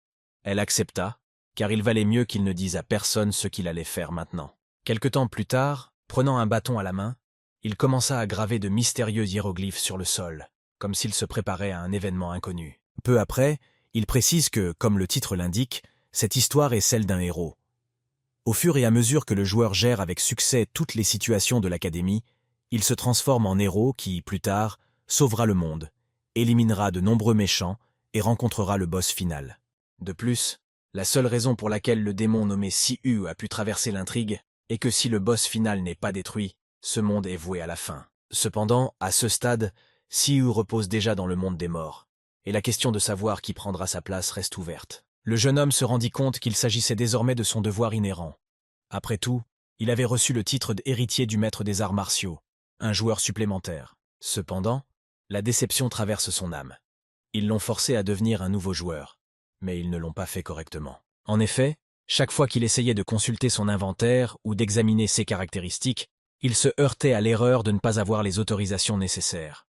Elle accepta, car il valait mieux qu'il ne dise à personne ce qu'il allait faire maintenant. Quelque temps plus tard, prenant un bâton à la main, il commença à graver de mystérieux hiéroglyphes sur le sol, comme s'il se préparait à un événement inconnu. Peu après, il précise que, comme le titre l'indique, cette histoire est celle d'un héros. Au fur et à mesure que le joueur gère avec succès toutes les situations de l'académie, il se transforme en héros qui, plus tard, sauvera le monde, éliminera de nombreux méchants et rencontrera le boss final. De plus, la seule raison pour laquelle le démon nommé Siu a pu traverser l'intrigue est que si le boss final n'est pas détruit, ce monde est voué à la fin. Cependant, à ce stade, Siu repose déjà dans le monde des morts, et la question de savoir qui prendra sa place reste ouverte. Le jeune homme se rendit compte qu'il s'agissait désormais de son devoir inhérent. Après tout, il avait reçu le titre d'héritier du maître des arts martiaux, un joueur supplémentaire. Cependant, la déception traverse son âme. Ils l'ont forcé à devenir un nouveau joueur, mais ils ne l'ont pas fait correctement. En effet, chaque fois qu'il essayait de consulter son inventaire ou d'examiner ses caractéristiques, il se heurtait à l'erreur de ne pas avoir les autorisations nécessaires.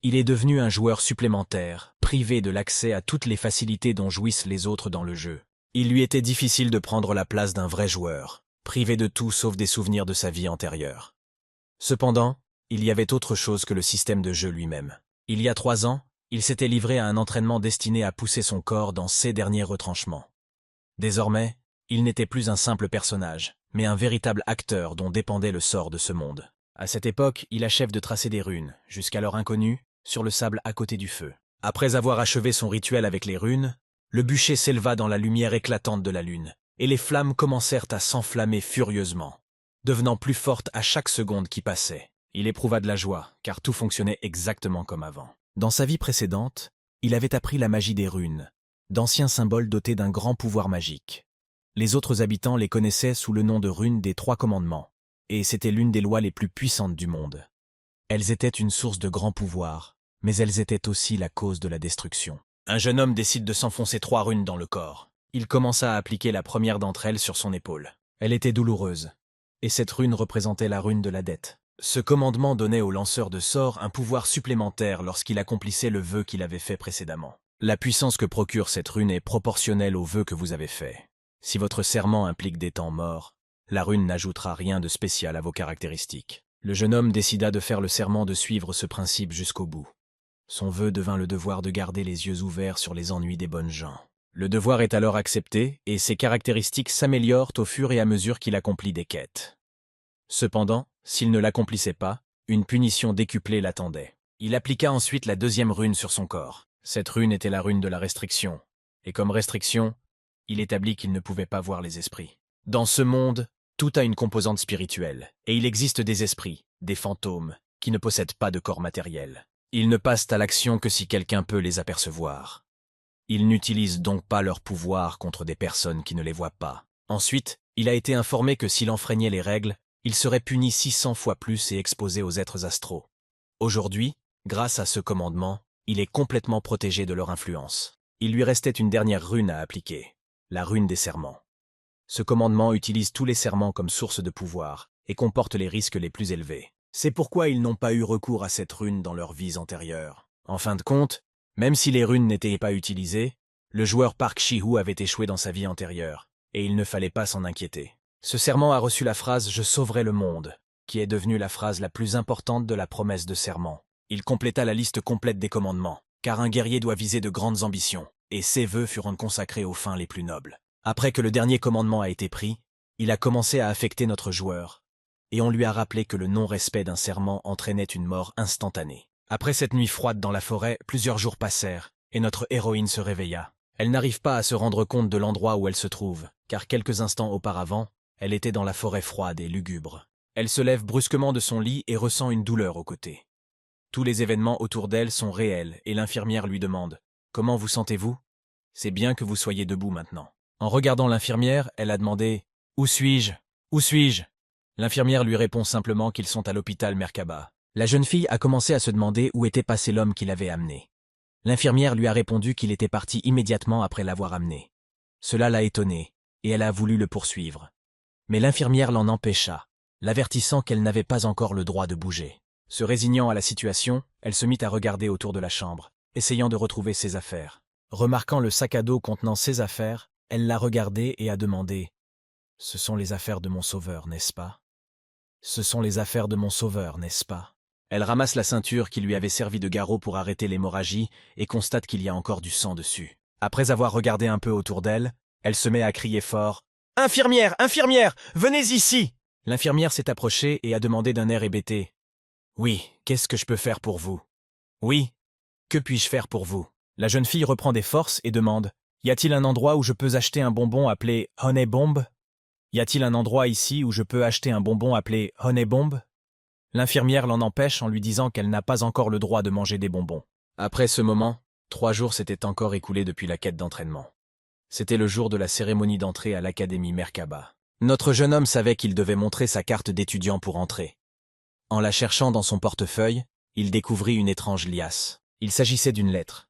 Il est devenu un joueur supplémentaire, privé de l'accès à toutes les facilités dont jouissent les autres dans le jeu. Il lui était difficile de prendre la place d'un vrai joueur, privé de tout sauf des souvenirs de sa vie antérieure. Cependant, il y avait autre chose que le système de jeu lui-même. Il y a 3 ans, il s'était livré à un entraînement destiné à pousser son corps dans ses derniers retranchements. Désormais, il n'était plus un simple personnage, mais un véritable acteur dont dépendait le sort de ce monde. À cette époque, il achève de tracer des runes, jusqu'alors inconnues, sur le sable à côté du feu. Après avoir achevé son rituel avec les runes, le bûcher s'éleva dans la lumière éclatante de la lune, et les flammes commencèrent à s'enflammer furieusement, devenant plus fortes à chaque seconde qui passait. Il éprouva de la joie, car tout fonctionnait exactement comme avant. Dans sa vie précédente, il avait appris la magie des runes, d'anciens symboles dotés d'un grand pouvoir magique. Les autres habitants les connaissaient sous le nom de runes des 3 commandements, et c'était l'une des lois les plus puissantes du monde. Elles étaient une source de grand pouvoir, mais elles étaient aussi la cause de la destruction. Un jeune homme décide de s'enfoncer 3 runes dans le corps. Il commença à appliquer la première d'entre elles sur son épaule. Elle était douloureuse, et cette rune représentait la rune de la dette. Ce commandement donnait au lanceur de sorts un pouvoir supplémentaire lorsqu'il accomplissait le vœu qu'il avait fait précédemment. La puissance que procure cette rune est proportionnelle au vœu que vous avez fait. Si votre serment implique des temps morts, la rune n'ajoutera rien de spécial à vos caractéristiques. Le jeune homme décida de faire le serment de suivre ce principe jusqu'au bout. Son vœu devint le devoir de garder les yeux ouverts sur les ennuis des bonnes gens. Le devoir est alors accepté, et ses caractéristiques s'améliorent au fur et à mesure qu'il accomplit des quêtes. Cependant, s'il ne l'accomplissait pas, une punition décuplée l'attendait. Il appliqua ensuite la 2e rune sur son corps. Cette rune était la rune de la restriction, et comme restriction, il établit qu'il ne pouvait pas voir les esprits. Dans ce monde, tout a une composante spirituelle, et il existe des esprits, des fantômes, qui ne possèdent pas de corps matériel. Ils ne passent à l'action que si quelqu'un peut les apercevoir. Ils n'utilisent donc pas leur pouvoir contre des personnes qui ne les voient pas. Ensuite, il a été informé que s'il enfreignait les règles, il serait puni 600 fois plus et exposé aux êtres astraux. Aujourd'hui, grâce à ce commandement, il est complètement protégé de leur influence. Il lui restait une dernière rune à appliquer, la rune des serments. Ce commandement utilise tous les serments comme source de pouvoir et comporte les risques les plus élevés. C'est pourquoi ils n'ont pas eu recours à cette rune dans leurs vies antérieures. En fin de compte, même si les runes n'étaient pas utilisées, le joueur Park Shi-Hoo avait échoué dans sa vie antérieure, et il ne fallait pas s'en inquiéter. Ce serment a reçu la phrase « Je sauverai le monde », qui est devenue la phrase la plus importante de la promesse de serment. Il compléta la liste complète des commandements, car un guerrier doit viser de grandes ambitions, et ses vœux furent consacrés aux fins les plus nobles. Après que le dernier commandement a été pris, il a commencé à affecter notre joueur, et on lui a rappelé que le non-respect d'un serment entraînait une mort instantanée. Après cette nuit froide dans la forêt, plusieurs jours passèrent, et notre héroïne se réveilla. Elle n'arrive pas à se rendre compte de l'endroit où elle se trouve, car quelques instants auparavant, elle était dans la forêt froide et lugubre. Elle se lève brusquement de son lit et ressent une douleur au côté. Tous les événements autour d'elle sont réels, et l'infirmière lui demande « Comment vous sentez-vous ? C'est bien que vous soyez debout maintenant. » En regardant l'infirmière, elle a demandé « Où suis-je ? Où suis-je » L'infirmière lui répond simplement qu'ils sont à l'hôpital Merkaba. La jeune fille a commencé à se demander où était passé l'homme qui l'avait amené. L'infirmière lui a répondu qu'il était parti immédiatement après l'avoir amené. Cela l'a étonnée, et elle a voulu le poursuivre. Mais l'infirmière l'en empêcha, l'avertissant qu'elle n'avait pas encore le droit de bouger. Se résignant à la situation, elle se mit à regarder autour de la chambre, essayant de retrouver ses affaires. Remarquant le sac à dos contenant ses affaires, elle l'a regardé et a demandé « Ce sont les affaires de mon sauveur, n'est-ce pas ? Ce sont les affaires de mon sauveur, n'est-ce pas ?» Elle ramasse la ceinture qui lui avait servi de garrot pour arrêter l'hémorragie et constate qu'il y a encore du sang dessus. Après avoir regardé un peu autour d'elle, elle se met à crier fort « Infirmière, infirmière, venez ici !» L'infirmière s'est approchée et a demandé d'un air hébété. « Oui, qu'est-ce que je peux faire pour vous ?»« Oui, que puis-je faire pour vous ?» La jeune fille reprend des forces et demande « Y a-t-il un endroit où je peux acheter un bonbon appelé Honey Bomb ? Y a-t-il un endroit ici où je peux acheter un bonbon appelé Honey Bomb ?» L'infirmière l'en empêche en lui disant qu'elle n'a pas encore le droit de manger des bonbons. Après ce moment, 3 jours s'étaient encore écoulés depuis la quête d'entraînement. C'était le jour de la cérémonie d'entrée à l'Académie Merkaba. Notre jeune homme savait qu'il devait montrer sa carte d'étudiant pour entrer. En la cherchant dans son portefeuille, il découvrit une étrange liasse. Il s'agissait d'une lettre.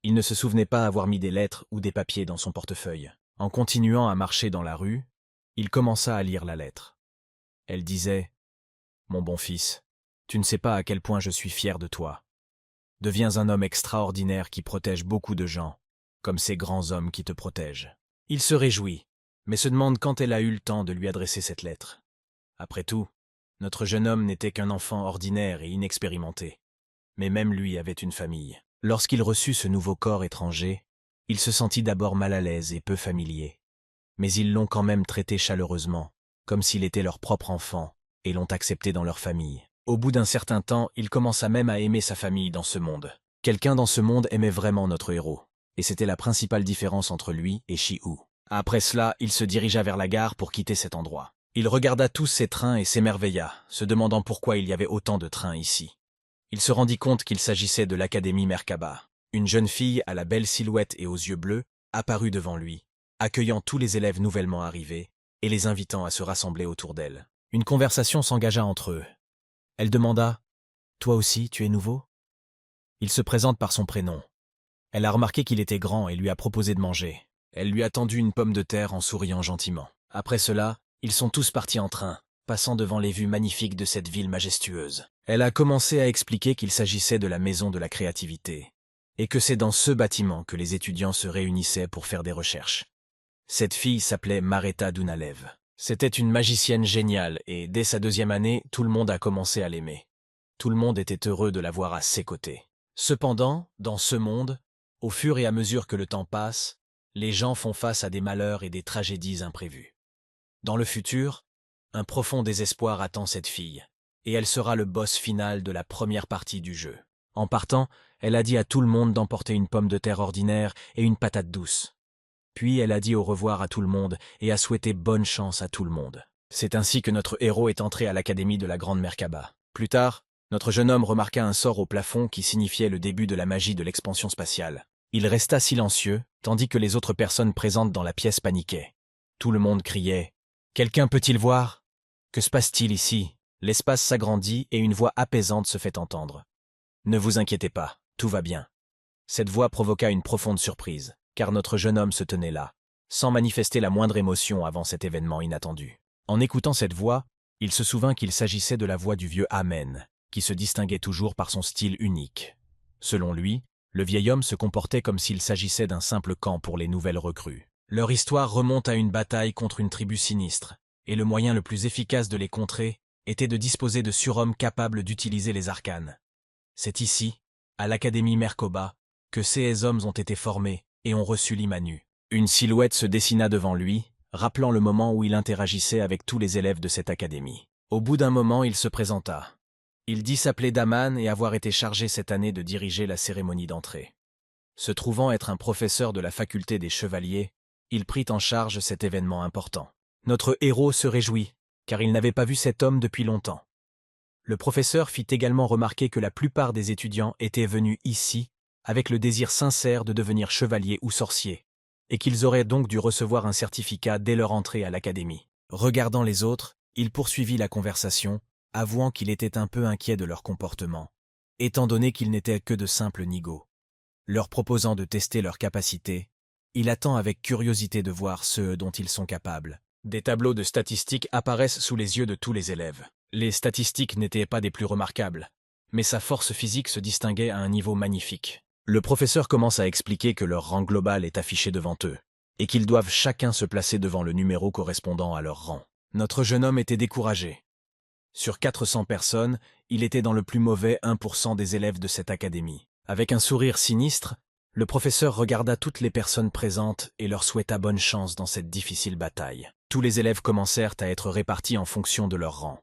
Il ne se souvenait pas avoir mis des lettres ou des papiers dans son portefeuille. En continuant à marcher dans la rue, il commença à lire la lettre. Elle disait « Mon bon fils, tu ne sais pas à quel point je suis fier de toi. Deviens un homme extraordinaire qui protège beaucoup de gens, comme ces grands hommes qui te protègent. » Il se réjouit, mais se demande quand elle a eu le temps de lui adresser cette lettre. Après tout, notre jeune homme n'était qu'un enfant ordinaire et inexpérimenté. Mais même lui avait une famille. Lorsqu'il reçut ce nouveau corps étranger, il se sentit d'abord mal à l'aise et peu familier. Mais ils l'ont quand même traité chaleureusement, comme s'il était leur propre enfant, et l'ont accepté dans leur famille. Au bout d'un certain temps, il commença même à aimer sa famille dans ce monde. Quelqu'un dans ce monde aimait vraiment notre héros, et c'était la principale différence entre lui et Shi-Hu. Après cela, il se dirigea vers la gare pour quitter cet endroit. Il regarda tous ces trains et s'émerveilla, se demandant pourquoi il y avait autant de trains ici. Il se rendit compte qu'il s'agissait de l'Académie Merkaba. Une jeune fille à la belle silhouette et aux yeux bleus apparut devant lui, accueillant tous les élèves nouvellement arrivés et les invitant à se rassembler autour d'elle. Une conversation s'engagea entre eux. Elle demanda « Toi aussi, tu es nouveau ?» Il se présente par son prénom. Elle a remarqué qu'il était grand et lui a proposé de manger. Elle lui a tendu une pomme de terre en souriant gentiment. Après cela, ils sont tous partis en train, passant devant les vues magnifiques de cette ville majestueuse. Elle a commencé à expliquer qu'il s'agissait de la maison de la créativité, et que c'est dans ce bâtiment que les étudiants se réunissaient pour faire des recherches. Cette fille s'appelait Mareta Dunalev. C'était une magicienne géniale, et dès sa 2e année, tout le monde a commencé à l'aimer. Tout le monde était heureux de la voir à ses côtés. Cependant, dans ce monde, au fur et à mesure que le temps passe, les gens font face à des malheurs et des tragédies imprévues. Dans le futur, un profond désespoir attend cette fille, et elle sera le boss final de la première partie du jeu. En partant, elle a dit à tout le monde d'emporter une pomme de terre ordinaire et une patate douce. Puis elle a dit au revoir à tout le monde et a souhaité bonne chance à tout le monde. C'est ainsi que notre héros est entré à l'Académie de la Grande Merkaba. Plus tard, notre jeune homme remarqua un sort au plafond qui signifiait le début de la magie de l'expansion spatiale. Il resta silencieux, tandis que les autres personnes présentes dans la pièce paniquaient. Tout le monde criait « Quelqu'un peut-il voir ? Que se passe-t-il ici ?» L'espace s'agrandit et une voix apaisante se fait entendre. « Ne vous inquiétez pas, tout va bien. » Cette voix provoqua une profonde surprise, car notre jeune homme se tenait là, sans manifester la moindre émotion avant cet événement inattendu. En écoutant cette voix, il se souvint qu'il s'agissait de la voix du vieux Amen, qui se distinguait toujours par son style unique. Selon lui, le vieil homme se comportait comme s'il s'agissait d'un simple camp pour les nouvelles recrues. Leur histoire remonte à une bataille contre une tribu sinistre, et le moyen le plus efficace de les contrer était de disposer de surhommes capables d'utiliser les arcanes. C'est ici, à l'Académie Merkaba, que ces hommes ont été formés et ont reçu l'Imanu. Une silhouette se dessina devant lui, rappelant le moment où il interagissait avec tous les élèves de cette académie. Au bout d'un moment, il se présenta. Il dit s'appeler Daman et avoir été chargé cette année de diriger la cérémonie d'entrée. Se trouvant être un professeur de la faculté des chevaliers, il prit en charge cet événement important. Notre héros se réjouit, car il n'avait pas vu cet homme depuis longtemps. Le professeur fit également remarquer que la plupart des étudiants étaient venus ici avec le désir sincère de devenir chevalier ou sorcier, et qu'ils auraient donc dû recevoir un certificat dès leur entrée à l'académie. Regardant les autres, il poursuivit la conversation, avouant qu'il était un peu inquiet de leur comportement, étant donné qu'ils n'étaient que de simples nigauds. Leur proposant de tester leurs capacités, il attend avec curiosité de voir ce dont ils sont capables. Des tableaux de statistiques apparaissent sous les yeux de tous les élèves. Les statistiques n'étaient pas des plus remarquables, mais sa force physique se distinguait à un niveau magnifique. Le professeur commence à expliquer que leur rang global est affiché devant eux, et qu'ils doivent chacun se placer devant le numéro correspondant à leur rang. Notre jeune homme était découragé. Sur 400 personnes, il était dans le plus mauvais 1% des élèves de cette académie. Avec un sourire sinistre, le professeur regarda toutes les personnes présentes et leur souhaita bonne chance dans cette difficile bataille. Tous les élèves commencèrent à être répartis en fonction de leur rang.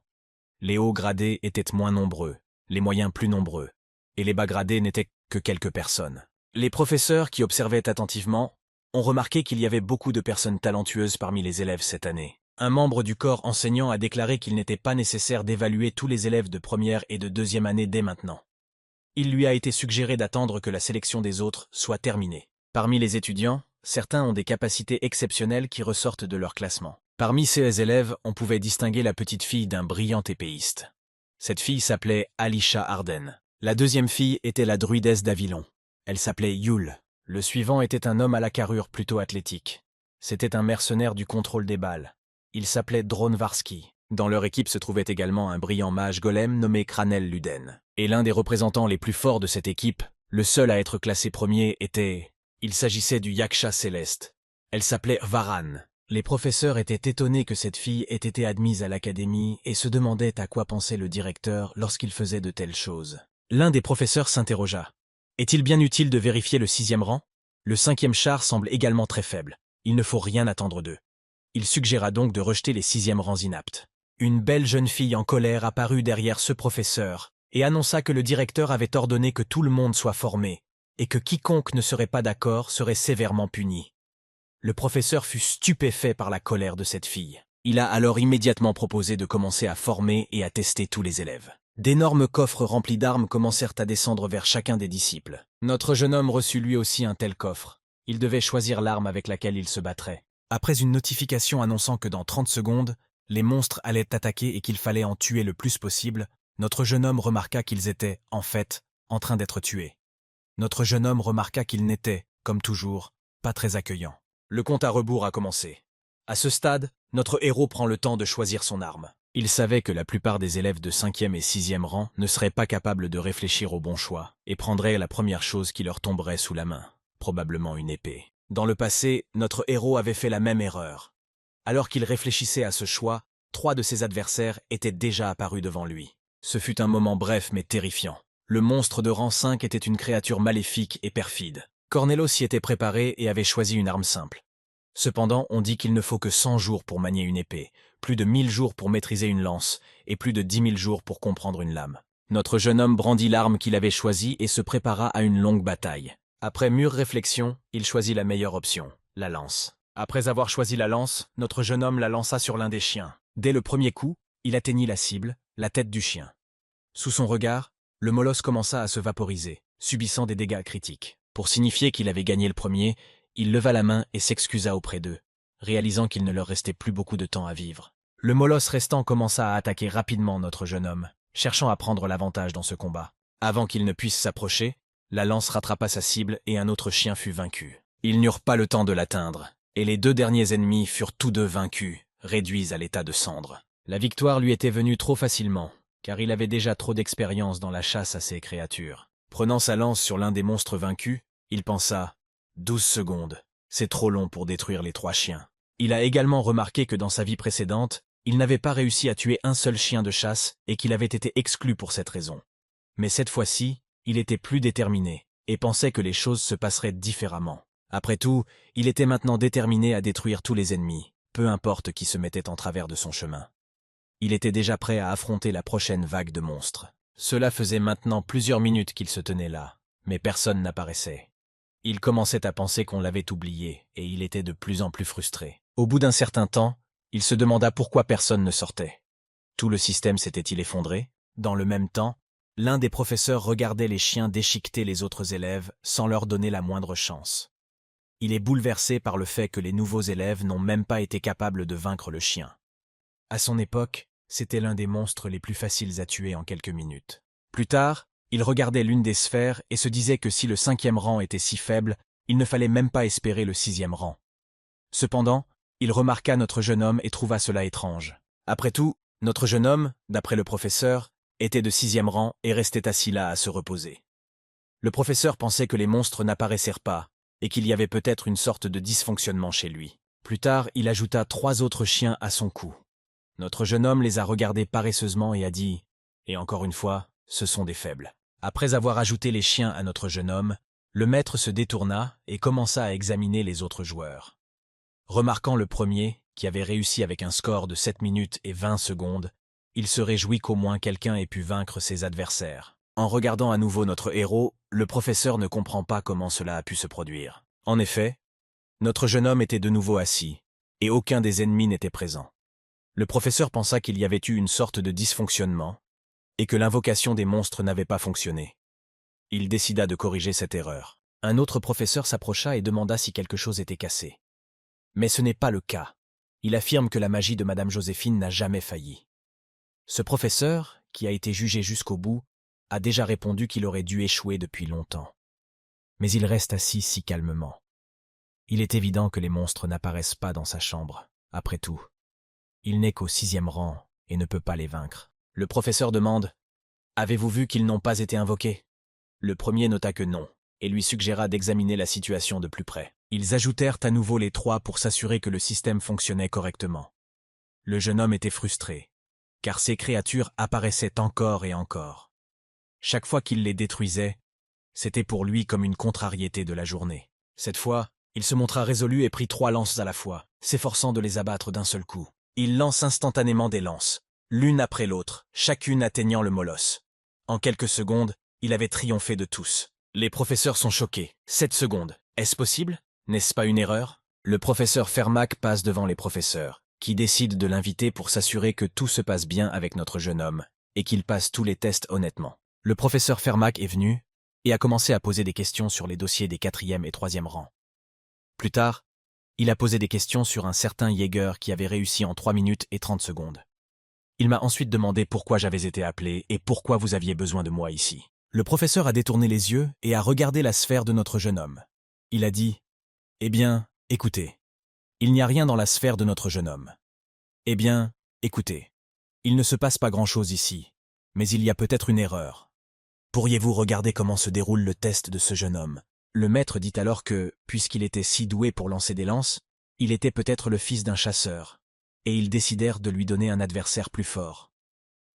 Les hauts gradés étaient moins nombreux, les moyens plus nombreux, et les bas gradés n'étaient que quelques personnes. Les professeurs qui observaient attentivement ont remarqué qu'il y avait beaucoup de personnes talentueuses parmi les élèves cette année. Un membre du corps enseignant a déclaré qu'il n'était pas nécessaire d'évaluer tous les élèves de première et de deuxième année dès maintenant. Il lui a été suggéré d'attendre que la sélection des autres soit terminée. Parmi les étudiants, certains ont des capacités exceptionnelles qui ressortent de leur classement. Parmi ces élèves, on pouvait distinguer la petite fille d'un brillant épéiste. Cette fille s'appelait Alisha Arden. La deuxième fille était la druidesse d'Avilon. Elle s'appelait Yule. Le suivant était un homme à la carrure plutôt athlétique. C'était un mercenaire du contrôle des balles. Il s'appelait Dronvarski. Dans leur équipe se trouvait également un brillant mage golem nommé Kranel Luden. Et l'un des représentants les plus forts de cette équipe, le seul à être classé premier, était... Il s'agissait du Yaksha céleste. Elle s'appelait Varan. Les professeurs étaient étonnés que cette fille ait été admise à l'académie et se demandaient à quoi pensait le directeur lorsqu'il faisait de telles choses. L'un des professeurs s'interrogea. Est-il bien utile de vérifier le 6e rang? Le 5e char semble également très faible. Il ne faut rien attendre d'eux. Il suggéra donc de rejeter les 6e rangs inaptes. Une belle jeune fille en colère apparut derrière ce professeur et annonça que le directeur avait ordonné que tout le monde soit formé et que quiconque ne serait pas d'accord serait sévèrement puni. Le professeur fut stupéfait par la colère de cette fille. Il a alors immédiatement proposé de commencer à former et à tester tous les élèves. D'énormes coffres remplis d'armes commencèrent à descendre vers chacun des disciples. Notre jeune homme reçut lui aussi un tel coffre. Il devait choisir l'arme avec laquelle il se battrait. Après une notification annonçant que dans 30 secondes, les monstres allaient attaquer et qu'il fallait en tuer le plus possible, notre jeune homme remarqua qu'ils étaient, en fait, en train d'être tués. Notre jeune homme remarqua qu'ils n'étaient, comme toujours, pas très accueillants. Le compte à rebours a commencé. À ce stade, notre héros prend le temps de choisir son arme. Il savait que la plupart des élèves de 5e et 6e rang ne seraient pas capables de réfléchir au bon choix et prendraient la première chose qui leur tomberait sous la main, probablement une épée. Dans le passé, notre héros avait fait la même erreur. Alors qu'il réfléchissait à ce choix, 3 de ses adversaires étaient déjà apparus devant lui. Ce fut un moment bref mais terrifiant. Le monstre de rang 5 était une créature maléfique et perfide. Cornelos s'y était préparé et avait choisi une arme simple. Cependant, on dit qu'il ne faut que 100 jours pour manier une épée, plus de 1000 jours pour maîtriser une lance, et plus de 10 000 jours pour comprendre une lame. Notre jeune homme brandit l'arme qu'il avait choisie et se prépara à une longue bataille. Après mûre réflexion, il choisit la meilleure option, la lance. Après avoir choisi la lance, notre jeune homme la lança sur l'un des chiens. Dès le premier coup, il atteignit la cible, la tête du chien. Sous son regard, le molosse commença à se vaporiser, subissant des dégâts critiques. Pour signifier qu'il avait gagné le premier, il leva la main et s'excusa auprès d'eux, réalisant qu'il ne leur restait plus beaucoup de temps à vivre. Le molosse restant commença à attaquer rapidement notre jeune homme, cherchant à prendre l'avantage dans ce combat. Avant qu'il ne puisse s'approcher, la lance rattrapa sa cible et un autre chien fut vaincu. Ils n'eurent pas le temps de l'atteindre, et les 2 derniers ennemis furent tous 2 vaincus, réduits à l'état de cendre. La victoire lui était venue trop facilement, car il avait déjà trop d'expérience dans la chasse à ces créatures. Prenant sa lance sur l'un des monstres vaincus, il pensa « 12 secondes, c'est trop long pour détruire les 3 chiens ». Il a également remarqué que dans sa vie précédente, il n'avait pas réussi à tuer un seul chien de chasse et qu'il avait été exclu pour cette raison. Mais cette fois-ci, il était plus déterminé et pensait que les choses se passeraient différemment. Après tout, il était maintenant déterminé à détruire tous les ennemis, peu importe qui se mettait en travers de son chemin. Il était déjà prêt à affronter la prochaine vague de monstres. Cela faisait maintenant plusieurs minutes qu'il se tenait là, mais personne n'apparaissait. Il commençait à penser qu'on l'avait oublié, et il était de plus en plus frustré. Au bout d'un certain temps, il se demanda pourquoi personne ne sortait. Tout le système s'était-il effondré? Dans le même temps, l'un des professeurs regardait les chiens déchiqueter les autres élèves sans leur donner la moindre chance. Il est bouleversé par le fait que les nouveaux élèves n'ont même pas été capables de vaincre le chien. À son époque, c'était l'un des monstres les plus faciles à tuer en quelques minutes. Plus tard, il regardait l'une des sphères et se disait que si le 5e rang était si faible, il ne fallait même pas espérer le 6e rang. Cependant, il remarqua notre jeune homme et trouva cela étrange. Après tout, notre jeune homme, d'après le professeur, était de 6e rang et restait assis là à se reposer. Le professeur pensait que les monstres n'apparaissèrent pas et qu'il y avait peut-être une sorte de dysfonctionnement chez lui. Plus tard, il ajouta 3 autres chiens à son cou. Notre jeune homme les a regardés paresseusement et a dit « Et encore une fois, ce sont des faibles ». Après avoir ajouté les chiens à notre jeune homme, le maître se détourna et commença à examiner les autres joueurs. Remarquant le premier, qui avait réussi avec un score de 7 minutes et 20 secondes, il se réjouit qu'au moins quelqu'un ait pu vaincre ses adversaires. En regardant à nouveau notre héros, le professeur ne comprend pas comment cela a pu se produire. En effet, notre jeune homme était de nouveau assis, et aucun des ennemis n'était présent. Le professeur pensa qu'il y avait eu une sorte de dysfonctionnement, et que l'invocation des monstres n'avait pas fonctionné. Il décida de corriger cette erreur. Un autre professeur s'approcha et demanda si quelque chose était cassé. Mais ce n'est pas le cas. Il affirme que la magie de Madame Joséphine n'a jamais failli. Ce professeur, qui a été jugé jusqu'au bout, a déjà répondu qu'il aurait dû échouer depuis longtemps. Mais il reste assis si calmement. Il est évident que les monstres n'apparaissent pas dans sa chambre. Après tout, il n'est qu'au 6e rang et ne peut pas les vaincre. Le professeur demande « Avez-vous vu qu'ils n'ont pas été invoqués ?» Le premier nota que non, et lui suggéra d'examiner la situation de plus près. Ils ajoutèrent à nouveau les 3 pour s'assurer que le système fonctionnait correctement. Le jeune homme était frustré, car ces créatures apparaissaient encore et encore. Chaque fois qu'il les détruisait, c'était pour lui comme une contrariété de la journée. Cette fois, il se montra résolu et prit 3 lances à la fois, s'efforçant de les abattre d'un seul coup. Il lance instantanément des lances, l'une après l'autre, chacune atteignant le molosse. En quelques secondes, il avait triomphé de tous. Les professeurs sont choqués. 7 secondes. Est-ce possible? N'est-ce pas une erreur? Le professeur Fermac passe devant les professeurs, qui décident de l'inviter pour s'assurer que tout se passe bien avec notre jeune homme, et qu'il passe tous les tests honnêtement. Le professeur Fermac est venu et a commencé à poser des questions sur les dossiers des 4e et 3e rangs. Plus tard, il a posé des questions sur un certain Jäger qui avait réussi en 3 minutes et 30 secondes. Il m'a ensuite demandé pourquoi j'avais été appelé et pourquoi vous aviez besoin de moi ici. Le professeur a détourné les yeux et a regardé la sphère de notre jeune homme. Il a dit « Eh bien, écoutez, il n'y a rien dans la sphère de notre jeune homme. Eh bien, écoutez, il ne se passe pas grand-chose ici, mais il y a peut-être une erreur. Pourriez-vous regarder comment se déroule le test de ce jeune homme ?» Le maître dit alors que, puisqu'il était si doué pour lancer des lances, il était peut-être le fils d'un chasseur, et ils décidèrent de lui donner un adversaire plus fort.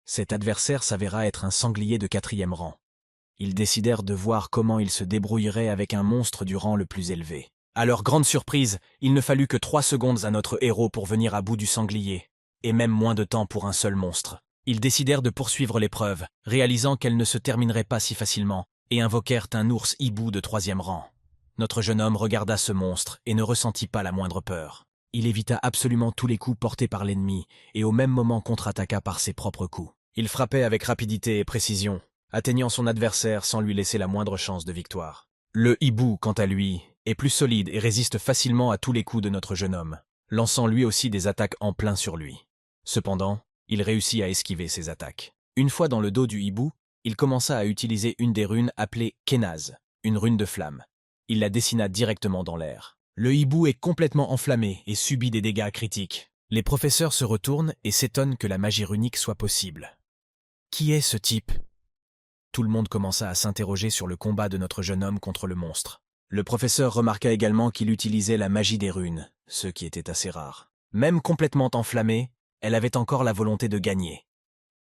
Cet adversaire s'avéra être un sanglier de 4e rang. Ils décidèrent de voir comment il se débrouillerait avec un monstre du rang le plus élevé. À leur grande surprise, il ne fallut que 3 secondes à notre héros pour venir à bout du sanglier, et même moins de temps pour un seul monstre. Ils décidèrent de poursuivre l'épreuve, réalisant qu'elle ne se terminerait pas si facilement, et invoquèrent un ours hibou de 3e rang. Notre jeune homme regarda ce monstre et ne ressentit pas la moindre peur. Il évita absolument tous les coups portés par l'ennemi, et au même moment contre-attaqua par ses propres coups. Il frappait avec rapidité et précision, atteignant son adversaire sans lui laisser la moindre chance de victoire. Le hibou, quant à lui, est plus solide et résiste facilement à tous les coups de notre jeune homme, lançant lui aussi des attaques en plein sur lui. Cependant, il réussit à esquiver ces attaques. Une fois dans le dos du hibou, il commença à utiliser une des runes appelée Kenaz, une rune de flamme. Il la dessina directement dans l'air. Le hibou est complètement enflammé et subit des dégâts critiques. Les professeurs se retournent et s'étonnent que la magie runique soit possible. Qui est ce type? Tout le monde commença à s'interroger sur le combat de notre jeune homme contre le monstre. Le professeur remarqua également qu'il utilisait la magie des runes, ce qui était assez rare. Même complètement enflammée, elle avait encore la volonté de gagner.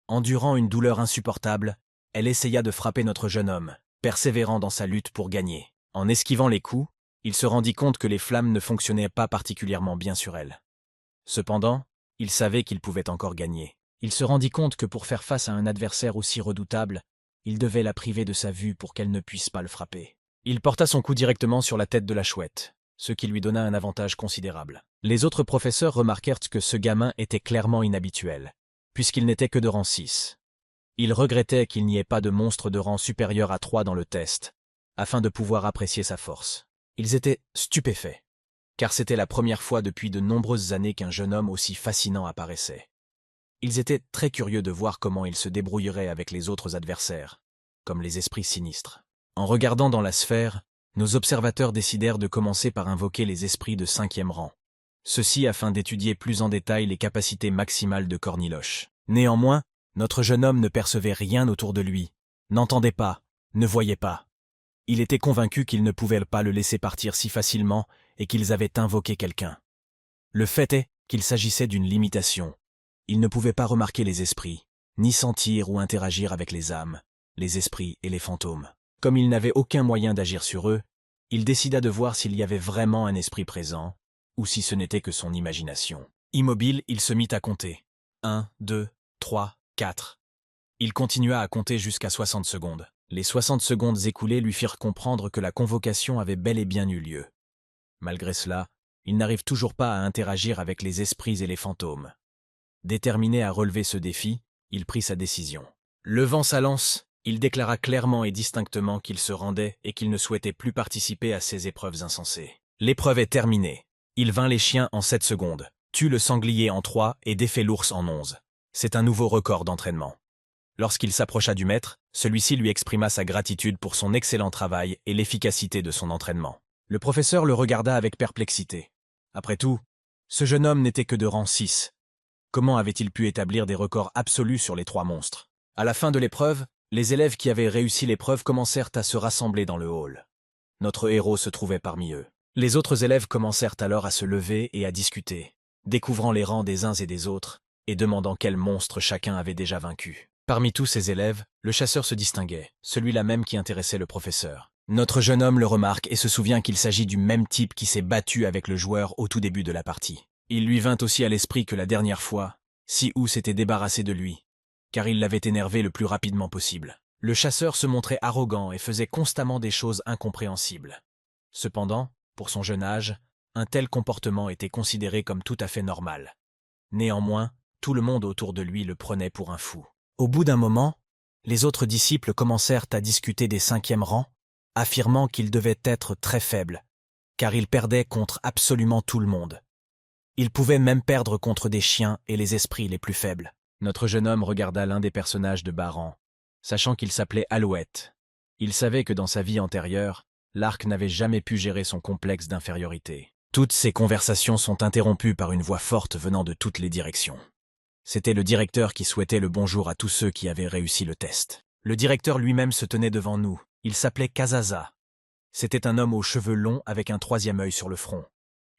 Endurant une douleur insupportable, elle essaya de frapper notre jeune homme, persévérant dans sa lutte pour gagner. En esquivant les coups, il se rendit compte que les flammes ne fonctionnaient pas particulièrement bien sur elle. Cependant, il savait qu'il pouvait encore gagner. Il se rendit compte que pour faire face à un adversaire aussi redoutable, il devait la priver de sa vue pour qu'elle ne puisse pas le frapper. Il porta son coup directement sur la tête de la chouette, ce qui lui donna un avantage considérable. Les autres professeurs remarquèrent que ce gamin était clairement inhabituel, puisqu'il n'était que de rang 6. Ils regrettaient qu'il n'y ait pas de monstre de rang supérieur à 3 dans le test, afin de pouvoir apprécier sa force. Ils étaient stupéfaits, car c'était la première fois depuis de nombreuses années qu'un jeune homme aussi fascinant apparaissait. Ils étaient très curieux de voir comment il se débrouillerait avec les autres adversaires, comme les esprits sinistres. En regardant dans la sphère, nos observateurs décidèrent de commencer par invoquer les esprits de 5e rang. Ceci afin d'étudier plus en détail les capacités maximales de Corniloche. Néanmoins, notre jeune homme ne percevait rien autour de lui, n'entendait pas, ne voyait pas. Il était convaincu qu'ils ne pouvaient pas le laisser partir si facilement et qu'ils avaient invoqué quelqu'un. Le fait est qu'il s'agissait d'une limitation. Il ne pouvait pas remarquer les esprits, ni sentir ou interagir avec les âmes, les esprits et les fantômes. Comme il n'avait aucun moyen d'agir sur eux, il décida de voir s'il y avait vraiment un esprit présent, ou si ce n'était que son imagination. Immobile, il se mit à compter. 1, 2, 3, 4. Il continua à compter jusqu'à 60 secondes. Les 60 secondes écoulées lui firent comprendre que la convocation avait bel et bien eu lieu. Malgré cela, il n'arrive toujours pas à interagir avec les esprits et les fantômes. Déterminé à relever ce défi, il prit sa décision. Levant sa lance, il déclara clairement et distinctement qu'il se rendait et qu'il ne souhaitait plus participer à ces épreuves insensées. L'épreuve est terminée. Il vainc les chiens en 7 secondes, tue le sanglier en 3 et défait l'ours en 11. C'est un nouveau record d'entraînement. Lorsqu'il s'approcha du maître, celui-ci lui exprima sa gratitude pour son excellent travail et l'efficacité de son entraînement. Le professeur le regarda avec perplexité. Après tout, ce jeune homme n'était que de rang 6. Comment avait-il pu établir des records absolus sur les 3 monstres? À la fin de l'épreuve, les élèves qui avaient réussi l'épreuve commencèrent à se rassembler dans le hall. Notre héros se trouvait parmi eux. Les autres élèves commencèrent alors à se lever et à discuter, découvrant les rangs des uns et des autres, et demandant quel monstre chacun avait déjà vaincu. Parmi tous ces élèves, le chasseur se distinguait, celui-là même qui intéressait le professeur. Notre jeune homme le remarque et se souvient qu'il s'agit du même type qui s'est battu avec le joueur au tout début de la partie. Il lui vint aussi à l'esprit que la dernière fois, Si-Hoo s'était débarrassé de lui, car il l'avait énervé le plus rapidement possible. Le chasseur se montrait arrogant et faisait constamment des choses incompréhensibles. Cependant, pour son jeune âge, un tel comportement était considéré comme tout à fait normal. Néanmoins, tout le monde autour de lui le prenait pour un fou. Au bout d'un moment, les autres disciples commencèrent à discuter des 5e rangs, affirmant qu'ils devaient être très faibles, car ils perdaient contre absolument tout le monde. Ils pouvaient même perdre contre des chiens et les esprits les plus faibles. Notre jeune homme regarda l'un des personnages de bas rang, sachant qu'il s'appelait Alouette. Il savait que dans sa vie antérieure, l'Arc n'avait jamais pu gérer son complexe d'infériorité. Toutes ces conversations sont interrompues par une voix forte venant de toutes les directions. C'était le directeur qui souhaitait le bonjour à tous ceux qui avaient réussi le test. Le directeur lui-même se tenait devant nous. Il s'appelait Kazaza. C'était un homme aux cheveux longs avec un 3e œil sur le front.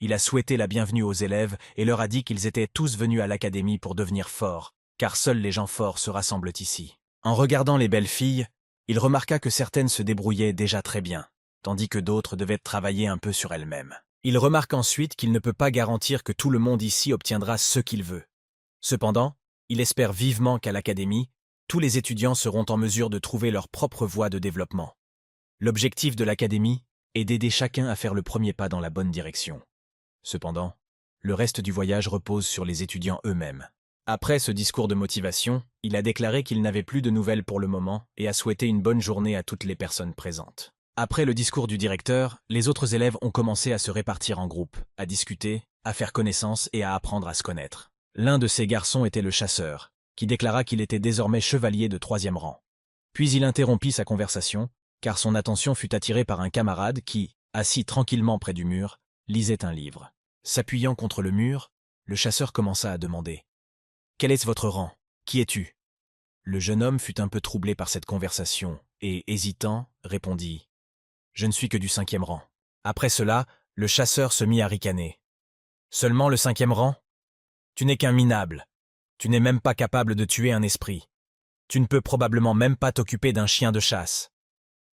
Il a souhaité la bienvenue aux élèves et leur a dit qu'ils étaient tous venus à l'académie pour devenir forts, car seuls les gens forts se rassemblent ici. En regardant les belles filles, il remarqua que certaines se débrouillaient déjà très bien, tandis que d'autres devaient travailler un peu sur elles-mêmes. Il remarque ensuite qu'il ne peut pas garantir que tout le monde ici obtiendra ce qu'il veut. Cependant, il espère vivement qu'à l'académie, tous les étudiants seront en mesure de trouver leur propre voie de développement. L'objectif de l'académie est d'aider chacun à faire le premier pas dans la bonne direction. Cependant, le reste du voyage repose sur les étudiants eux-mêmes. Après ce discours de motivation, il a déclaré qu'il n'avait plus de nouvelles pour le moment et a souhaité une bonne journée à toutes les personnes présentes. Après le discours du directeur, les autres élèves ont commencé à se répartir en groupes, à discuter, à faire connaissance et à apprendre à se connaître. L'un de ces garçons était le chasseur, qui déclara qu'il était désormais chevalier de 3e rang. Puis il interrompit sa conversation, car son attention fut attirée par un camarade qui, assis tranquillement près du mur, lisait un livre. S'appuyant contre le mur, le chasseur commença à demander « Quel est votre rang? Qui es-tu » Le jeune homme fut un peu troublé par cette conversation et, hésitant, répondit « Je ne suis que du 5e rang. » Après cela, le chasseur se mit à ricaner. « Seulement le 5e rang? Tu n'es qu'un minable. Tu n'es même pas capable de tuer un esprit. Tu ne peux probablement même pas t'occuper d'un chien de chasse. »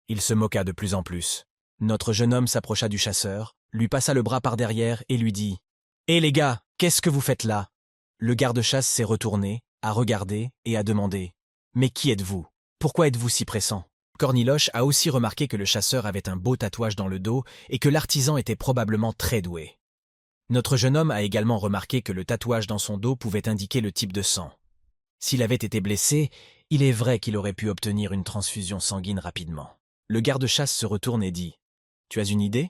Il se moqua de plus en plus. Notre jeune homme s'approcha du chasseur, lui passa le bras par derrière et lui dit « Hé les gars, qu'est-ce que vous faites là ?» Le garde-chasse s'est retourné, a regardé et a demandé « Mais qui êtes-vous? Pourquoi êtes-vous si pressant ?» Corniloche a aussi remarqué que le chasseur avait un beau tatouage dans le dos et que l'artisan était probablement très doué. Notre jeune homme a également remarqué que le tatouage dans son dos pouvait indiquer le type de sang. S'il avait été blessé, il est vrai qu'il aurait pu obtenir une transfusion sanguine rapidement. Le garde-chasse se retourne et dit « Tu as une idée ?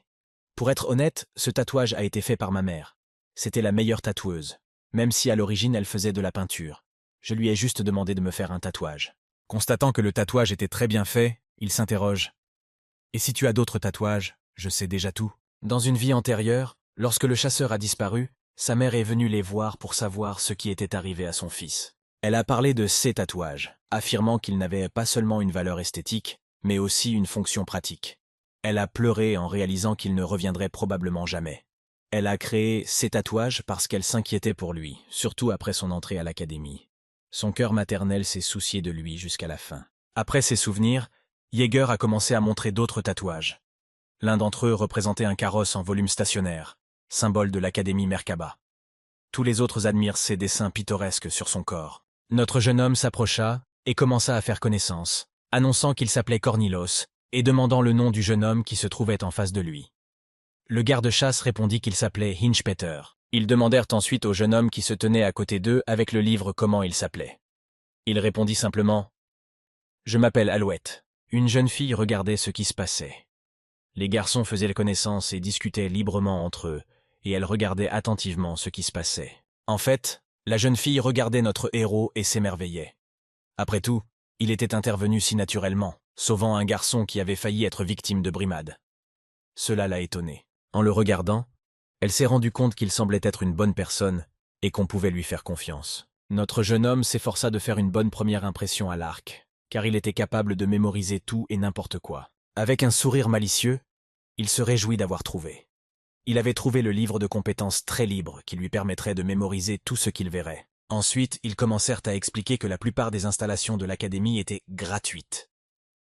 Pour être honnête, ce tatouage a été fait par ma mère. C'était la meilleure tatoueuse, même si à l'origine elle faisait de la peinture. Je lui ai juste demandé de me faire un tatouage. » Constatant que le tatouage était très bien fait, il s'interroge. « Et si tu as d'autres tatouages, je sais déjà tout. » Dans une vie antérieure, lorsque le chasseur a disparu, sa mère est venue les voir pour savoir ce qui était arrivé à son fils. Elle a parlé de ses tatouages, affirmant qu'ils n'avaient pas seulement une valeur esthétique, mais aussi une fonction pratique. Elle a pleuré en réalisant qu'il ne reviendrait probablement jamais. Elle a créé ces tatouages parce qu'elle s'inquiétait pour lui, surtout après son entrée à l'académie. Son cœur maternel s'est soucié de lui jusqu'à la fin. Après ses souvenirs, Yeager a commencé à montrer d'autres tatouages. L'un d'entre eux représentait un carrosse en volume stationnaire, symbole de l'académie Merkaba. Tous les autres admirent ses dessins pittoresques sur son corps. Notre jeune homme s'approcha et commença à faire connaissance, annonçant qu'il s'appelait Cornilos et demandant le nom du jeune homme qui se trouvait en face de lui. Le garde-chasse répondit qu'il s'appelait Hinchpeter. Ils demandèrent ensuite au jeune homme qui se tenait à côté d'eux avec le livre comment il s'appelait. Il répondit simplement « Je m'appelle Alouette ». Une jeune fille regardait ce qui se passait. Les garçons faisaient connaissance et discutaient librement entre eux, et elle regardait attentivement ce qui se passait. En fait, la jeune fille regardait notre héros et s'émerveillait. Après tout, il était intervenu si naturellement, sauvant un garçon qui avait failli être victime de brimade. Cela l'a étonnée. En le regardant, elle s'est rendue compte qu'il semblait être une bonne personne et qu'on pouvait lui faire confiance. Notre jeune homme s'efforça de faire une bonne première impression à l'arc, car il était capable de mémoriser tout et n'importe quoi. Avec un sourire malicieux, il se réjouit d'avoir trouvé. Il avait trouvé le livre de compétences très libre qui lui permettrait de mémoriser tout ce qu'il verrait. Ensuite, ils commencèrent à expliquer que la plupart des installations de l'académie étaient gratuites.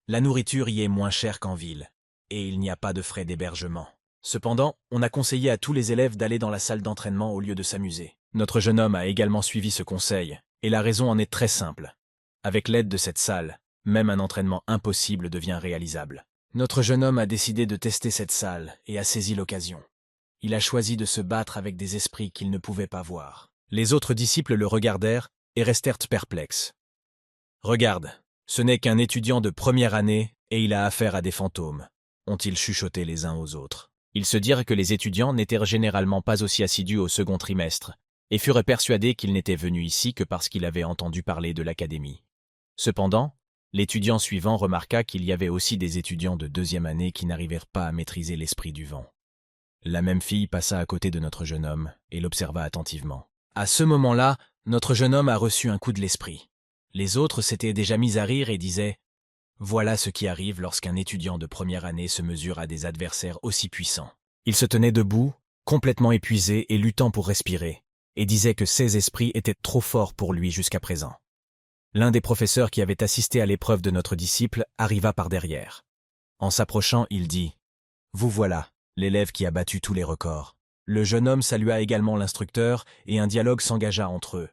La nourriture y est moins chère qu'en ville, et il n'y a pas de frais d'hébergement. Cependant, on a conseillé à tous les élèves d'aller dans la salle d'entraînement au lieu de s'amuser. Notre jeune homme a également suivi ce conseil, et la raison en est très simple. Avec l'aide de cette salle, même un entraînement impossible devient réalisable. Notre jeune homme a décidé de tester cette salle et a saisi l'occasion. Il a choisi de se battre avec des esprits qu'il ne pouvait pas voir. Les autres disciples le regardèrent et restèrent perplexes. « Regarde, ce n'est qu'un étudiant de première année et il a affaire à des fantômes », ont-ils chuchoté les uns aux autres. Ils se dirent que les étudiants n'étaient généralement pas aussi assidus au second trimestre et furent persuadés qu'il n'était venu ici que parce qu'il avait entendu parler de l'académie. Cependant, l'étudiant suivant remarqua qu'il y avait aussi des étudiants de deuxième année qui n'arrivèrent pas à maîtriser l'esprit du vent. La même fille passa à côté de notre jeune homme et l'observa attentivement. À ce moment-là, notre jeune homme a reçu un coup de l'esprit. Les autres s'étaient déjà mis à rire et disaient « Voilà ce qui arrive lorsqu'un étudiant de première année se mesure à des adversaires aussi puissants. » Il se tenait debout, complètement épuisé et luttant pour respirer, et disait que ses esprits étaient trop forts pour lui jusqu'à présent. L'un des professeurs qui avait assisté à l'épreuve de notre disciple arriva par derrière. En s'approchant, il dit « Vous voilà, l'élève qui a battu tous les records. » Le jeune homme salua également l'instructeur et un dialogue s'engagea entre eux.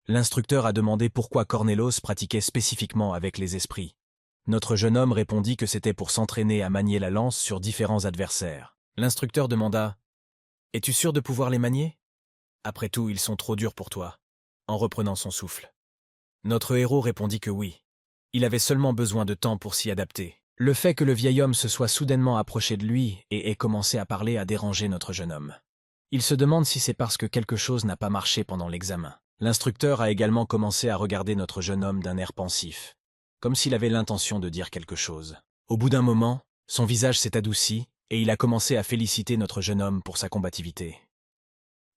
L'instructeur a demandé pourquoi Cornelos pratiquait spécifiquement avec les esprits. Notre jeune homme répondit que c'était pour s'entraîner à manier la lance sur différents adversaires. L'instructeur demanda « Es-tu sûr de pouvoir les manier ? Après tout, ils sont trop durs pour toi. » En reprenant son souffle. Notre héros répondit que oui. Il avait seulement besoin de temps pour s'y adapter. Le fait que le vieil homme se soit soudainement approché de lui et ait commencé à parler a dérangé notre jeune homme. Il se demande si c'est parce que quelque chose n'a pas marché pendant l'examen. L'instructeur a également commencé à regarder notre jeune homme d'un air pensif, comme s'il avait l'intention de dire quelque chose. Au bout d'un moment, son visage s'est adouci et il a commencé à féliciter notre jeune homme pour sa combativité.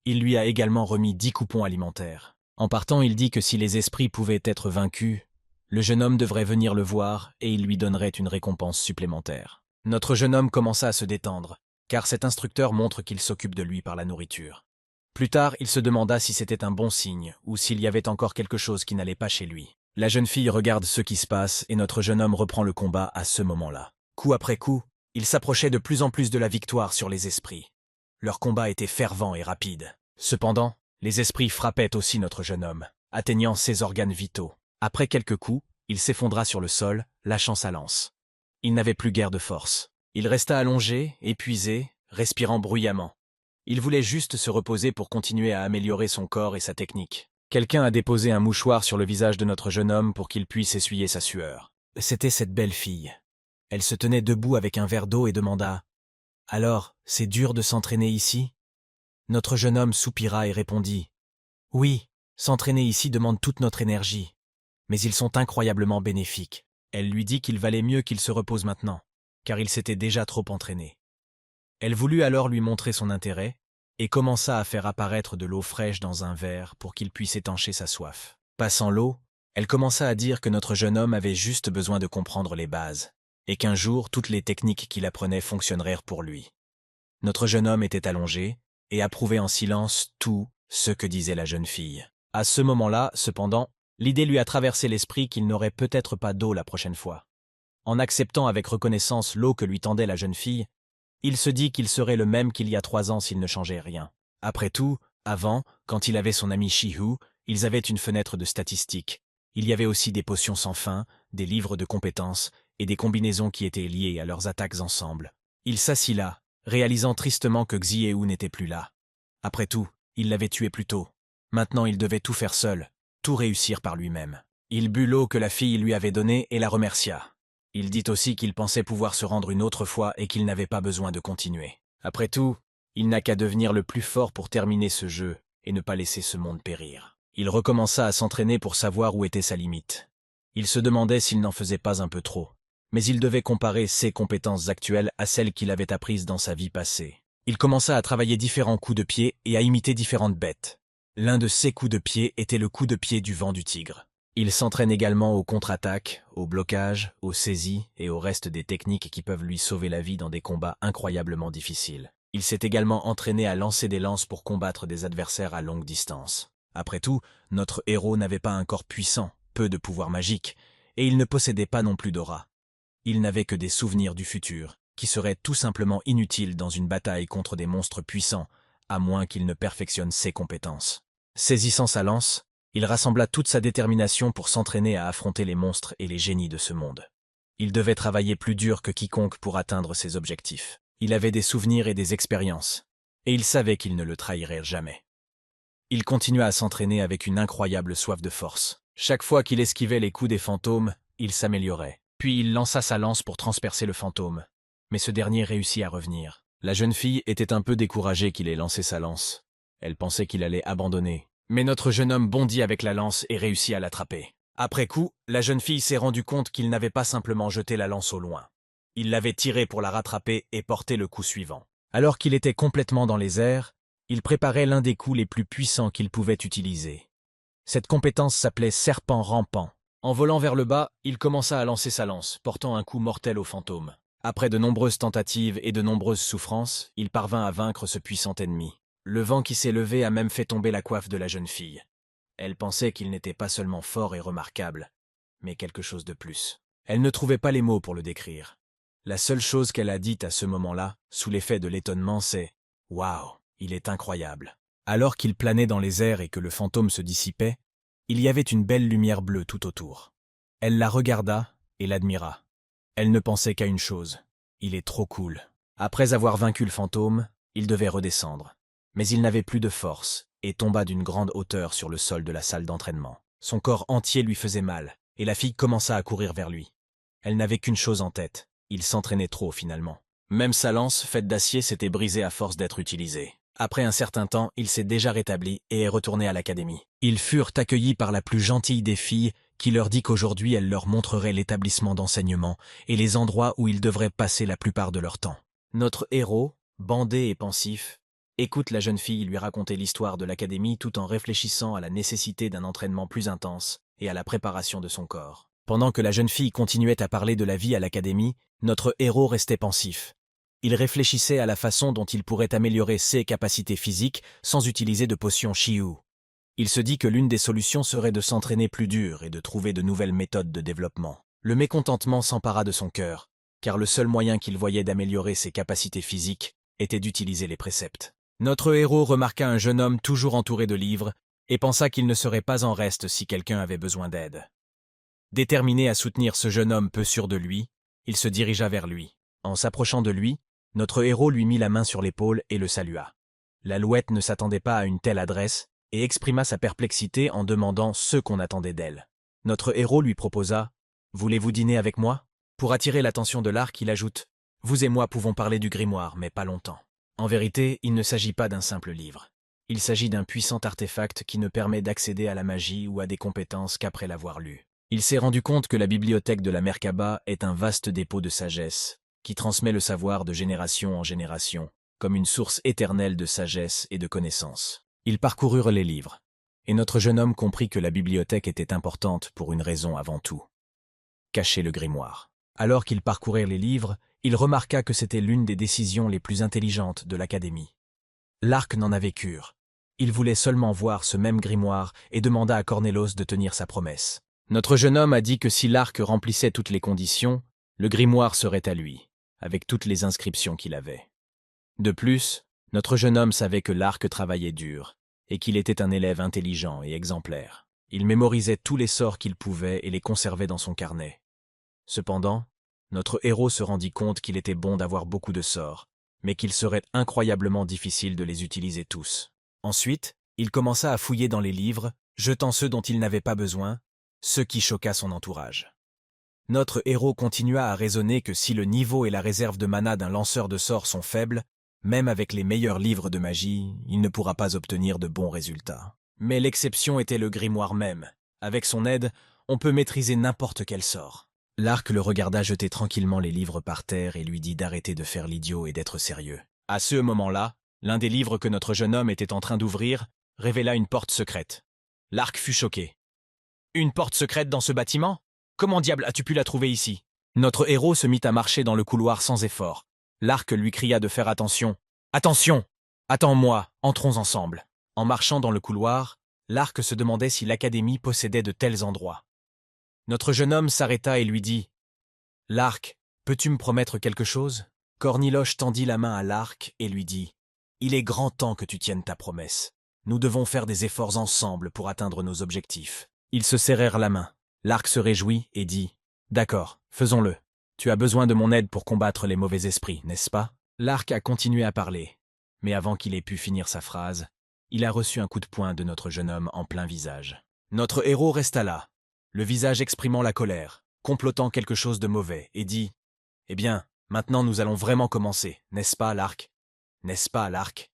Il lui a également remis 10 coupons alimentaires. En partant, il dit que si les esprits pouvaient être vaincus, le jeune homme devrait venir le voir et il lui donnerait une récompense supplémentaire. Notre jeune homme commença à se détendre, car cet instructeur montre qu'il s'occupe de lui par la nourriture. Plus tard, il se demanda si c'était un bon signe ou s'il y avait encore quelque chose qui n'allait pas chez lui. La jeune fille regarde ce qui se passe et notre jeune homme reprend le combat à ce moment-là. Coup après coup, il s'approchait de plus en plus de la victoire sur les esprits. Leur combat était fervent et rapide. Cependant, les esprits frappaient aussi notre jeune homme, atteignant ses organes vitaux. Après quelques coups, il s'effondra sur le sol, lâchant sa lance. Il n'avait plus guère de force. Il resta allongé, épuisé, respirant bruyamment. Il voulait juste se reposer pour continuer à améliorer son corps et sa technique. Quelqu'un a déposé un mouchoir sur le visage de notre jeune homme pour qu'il puisse essuyer sa sueur. C'était cette belle fille. Elle se tenait debout avec un verre d'eau et demanda « Alors, c'est dur de s'entraîner ici ?» Notre jeune homme soupira et répondit « Oui, s'entraîner ici demande toute notre énergie, mais ils sont incroyablement bénéfiques. » Elle lui dit qu'il valait mieux qu'il se repose maintenant, car il s'était déjà trop entraîné. Elle voulut alors lui montrer son intérêt et commença à faire apparaître de l'eau fraîche dans un verre pour qu'il puisse étancher sa soif. Passant l'eau, elle commença à dire que notre jeune homme avait juste besoin de comprendre les bases, et qu'un jour toutes les techniques qu'il apprenait fonctionneraient pour lui. Notre jeune homme était allongé et approuvait en silence tout ce que disait la jeune fille. À ce moment-là, cependant, l'idée lui a traversé l'esprit qu'il n'aurait peut-être pas d'eau la prochaine fois. En acceptant avec reconnaissance l'eau que lui tendait la jeune fille, il se dit qu'il serait le même qu'il y a 3 ans s'il ne changeait rien. Après tout, Avant, quand il avait son ami Shihu, ils avaient une fenêtre de statistiques. Il y avait aussi des potions sans fin, des livres de compétences et des combinaisons qui étaient liées à leurs attaques ensemble. Il s'assit là, réalisant tristement que Xiehou n'était plus là. Après tout, il l'avait tué plus tôt. Maintenant il devait tout faire seul, tout réussir par lui-même. Il but l'eau que la fille lui avait donnée et la remercia. Il dit aussi qu'il pensait pouvoir se rendre une autre fois et qu'il n'avait pas besoin de continuer. Après tout, il n'a qu'à devenir le plus fort pour terminer ce jeu et ne pas laisser ce monde périr. Il recommença à s'entraîner pour savoir où était sa limite. Il se demandait s'il n'en faisait pas un peu trop. Mais il devait comparer ses compétences actuelles à celles qu'il avait apprises dans sa vie passée. Il commença à travailler différents coups de pied et à imiter différentes bêtes. L'un de ces coups de pied était le coup de pied du vent du tigre. Il s'entraîne également aux contre-attaques, au blocage, aux saisies et au reste des techniques qui peuvent lui sauver la vie dans des combats incroyablement difficiles. Il s'est également entraîné à lancer des lances pour combattre des adversaires à longue distance. Après tout, notre héros n'avait pas un corps puissant, peu de pouvoir magique, et il ne possédait pas non plus d'aura. Il n'avait que des souvenirs du futur, qui seraient tout simplement inutiles dans une bataille contre des monstres puissants, à moins qu'il ne perfectionne ses compétences. Saisissant sa lance, il rassembla toute sa détermination pour s'entraîner à affronter les monstres et les génies de ce monde. Il devait travailler plus dur que quiconque pour atteindre ses objectifs. Il avait des souvenirs et des expériences, et il savait qu'il ne le trahirait jamais. Il continua à s'entraîner avec une incroyable soif de force. Chaque fois qu'il esquivait les coups des fantômes, il s'améliorait. Puis il lança sa lance pour transpercer le fantôme, mais ce dernier réussit à revenir. La jeune fille était un peu découragée qu'il ait lancé sa lance. Elle pensait qu'il allait abandonner. Mais notre jeune homme bondit avec la lance et réussit à l'attraper. Après coup, la jeune fille s'est rendue compte qu'il n'avait pas simplement jeté la lance au loin. Il l'avait tirée pour la rattraper et porter le coup suivant. Alors qu'il était complètement dans les airs, il préparait l'un des coups les plus puissants qu'il pouvait utiliser. Cette compétence s'appelait serpent rampant. En volant vers le bas, il commença à lancer sa lance, portant un coup mortel au fantôme. Après de nombreuses tentatives et de nombreuses souffrances, il parvint à vaincre ce puissant ennemi. Le vent qui s'est levé a même fait tomber la coiffe de la jeune fille. Elle pensait qu'il n'était pas seulement fort et remarquable, mais quelque chose de plus. Elle ne trouvait pas les mots pour le décrire. La seule chose qu'elle a dite à ce moment-là, sous l'effet de l'étonnement, c'est « Waouh, il est incroyable ». Alors qu'il planait dans les airs et que le fantôme se dissipait, il y avait une belle lumière bleue tout autour. Elle la regarda et l'admira. Elle ne pensait qu'à une chose, il est trop cool. Après avoir vaincu le fantôme, il devait redescendre. Mais il n'avait plus de force et tomba d'une grande hauteur sur le sol de la salle d'entraînement. Son corps entier lui faisait mal, et la fille commença à courir vers lui. Elle n'avait qu'une chose en tête, il s'entraînait trop finalement. Même sa lance, faite d'acier, s'était brisée à force d'être utilisée. Après un certain temps, il s'est déjà rétabli et est retourné à l'académie. Ils furent accueillis par la plus gentille des filles, qui leur dit qu'aujourd'hui elle leur montrerait l'établissement d'enseignement et les endroits où ils devraient passer la plupart de leur temps. Notre héros, bandé et pensif, écoute la jeune fille lui raconter l'histoire de l'académie tout en réfléchissant à la nécessité d'un entraînement plus intense et à la préparation de son corps. Pendant que la jeune fille continuait à parler de la vie à l'académie, notre héros restait pensif. Il réfléchissait à la façon dont il pourrait améliorer ses capacités physiques sans utiliser de potions Shihu. Il se dit que l'une des solutions serait de s'entraîner plus dur et de trouver de nouvelles méthodes de développement. Le mécontentement s'empara de son cœur, car le seul moyen qu'il voyait d'améliorer ses capacités physiques était d'utiliser les préceptes. Notre héros remarqua un jeune homme toujours entouré de livres et pensa qu'il ne serait pas en reste si quelqu'un avait besoin d'aide. Déterminé à soutenir ce jeune homme peu sûr de lui, il se dirigea vers lui. En s'approchant de lui, notre héros lui mit la main sur l'épaule et le salua. L'alouette ne s'attendait pas à une telle adresse et exprima sa perplexité en demandant ce qu'on attendait d'elle. Notre héros lui proposa « Voulez-vous dîner avec moi ?» Pour attirer l'attention de l'arc, il ajoute « Vous et moi pouvons parler du grimoire, mais pas longtemps. » En vérité, il ne s'agit pas d'un simple livre. Il s'agit d'un puissant artefact qui ne permet d'accéder à la magie ou à des compétences qu'après l'avoir lu. Il s'est rendu compte que la bibliothèque de la Merkaba est un vaste dépôt de sagesse qui transmet le savoir de génération en génération, comme une source éternelle de sagesse et de connaissances. Ils parcoururent les livres, et notre jeune homme comprit que la bibliothèque était importante pour une raison avant tout. Cacher le grimoire. Alors qu'ils parcoururent les livres, il remarqua que c'était l'une des décisions les plus intelligentes de l'Académie. L'arc n'en avait cure. Il voulait seulement voir ce même grimoire et demanda à Cornélos de tenir sa promesse. Notre jeune homme a dit que si l'arc remplissait toutes les conditions, le grimoire serait à lui, avec toutes les inscriptions qu'il avait. De plus, notre jeune homme savait que l'arc travaillait dur, et qu'il était un élève intelligent et exemplaire. Il mémorisait tous les sorts qu'il pouvait et les conservait dans son carnet. Cependant, notre héros se rendit compte qu'il était bon d'avoir beaucoup de sorts, mais qu'il serait incroyablement difficile de les utiliser tous. Ensuite, il commença à fouiller dans les livres, jetant ceux dont il n'avait pas besoin, ce qui choqua son entourage. Notre héros continua à raisonner que si le niveau et la réserve de mana d'un lanceur de sorts sont faibles, même avec les meilleurs livres de magie, il ne pourra pas obtenir de bons résultats. Mais l'exception était le grimoire même. Avec son aide, on peut maîtriser n'importe quel sort. Lark le regarda jeter tranquillement les livres par terre et lui dit d'arrêter de faire l'idiot et d'être sérieux. À ce moment-là, l'un des livres que notre jeune homme était en train d'ouvrir révéla une porte secrète. Lark fut choqué. « Une porte secrète dans ce bâtiment ? Comment diable as-tu pu la trouver ici ?» Notre héros se mit à marcher dans le couloir sans effort. Lark lui cria de faire attention. « Attention ! Attends-moi, entrons ensemble. » En marchant dans le couloir, Lark se demandait si l'académie possédait de tels endroits. Notre jeune homme s'arrêta et lui dit « Lark, peux-tu me promettre quelque chose ?» Corniloche tendit la main à Lark et lui dit « Il est grand temps que tu tiennes ta promesse. Nous devons faire des efforts ensemble pour atteindre nos objectifs. » Ils se serrèrent la main. Lark se réjouit et dit « D'accord, faisons-le. Tu as besoin de mon aide pour combattre les mauvais esprits, n'est-ce pas ?» Lark a continué à parler, mais avant qu'il ait pu finir sa phrase, il a reçu un coup de poing de notre jeune homme en plein visage. Notre héros resta là, le visage exprimant la colère, complotant quelque chose de mauvais, et dit « Eh bien, maintenant nous allons vraiment commencer, n'est-ce pas, Lark ? N'est-ce pas, Lark ?»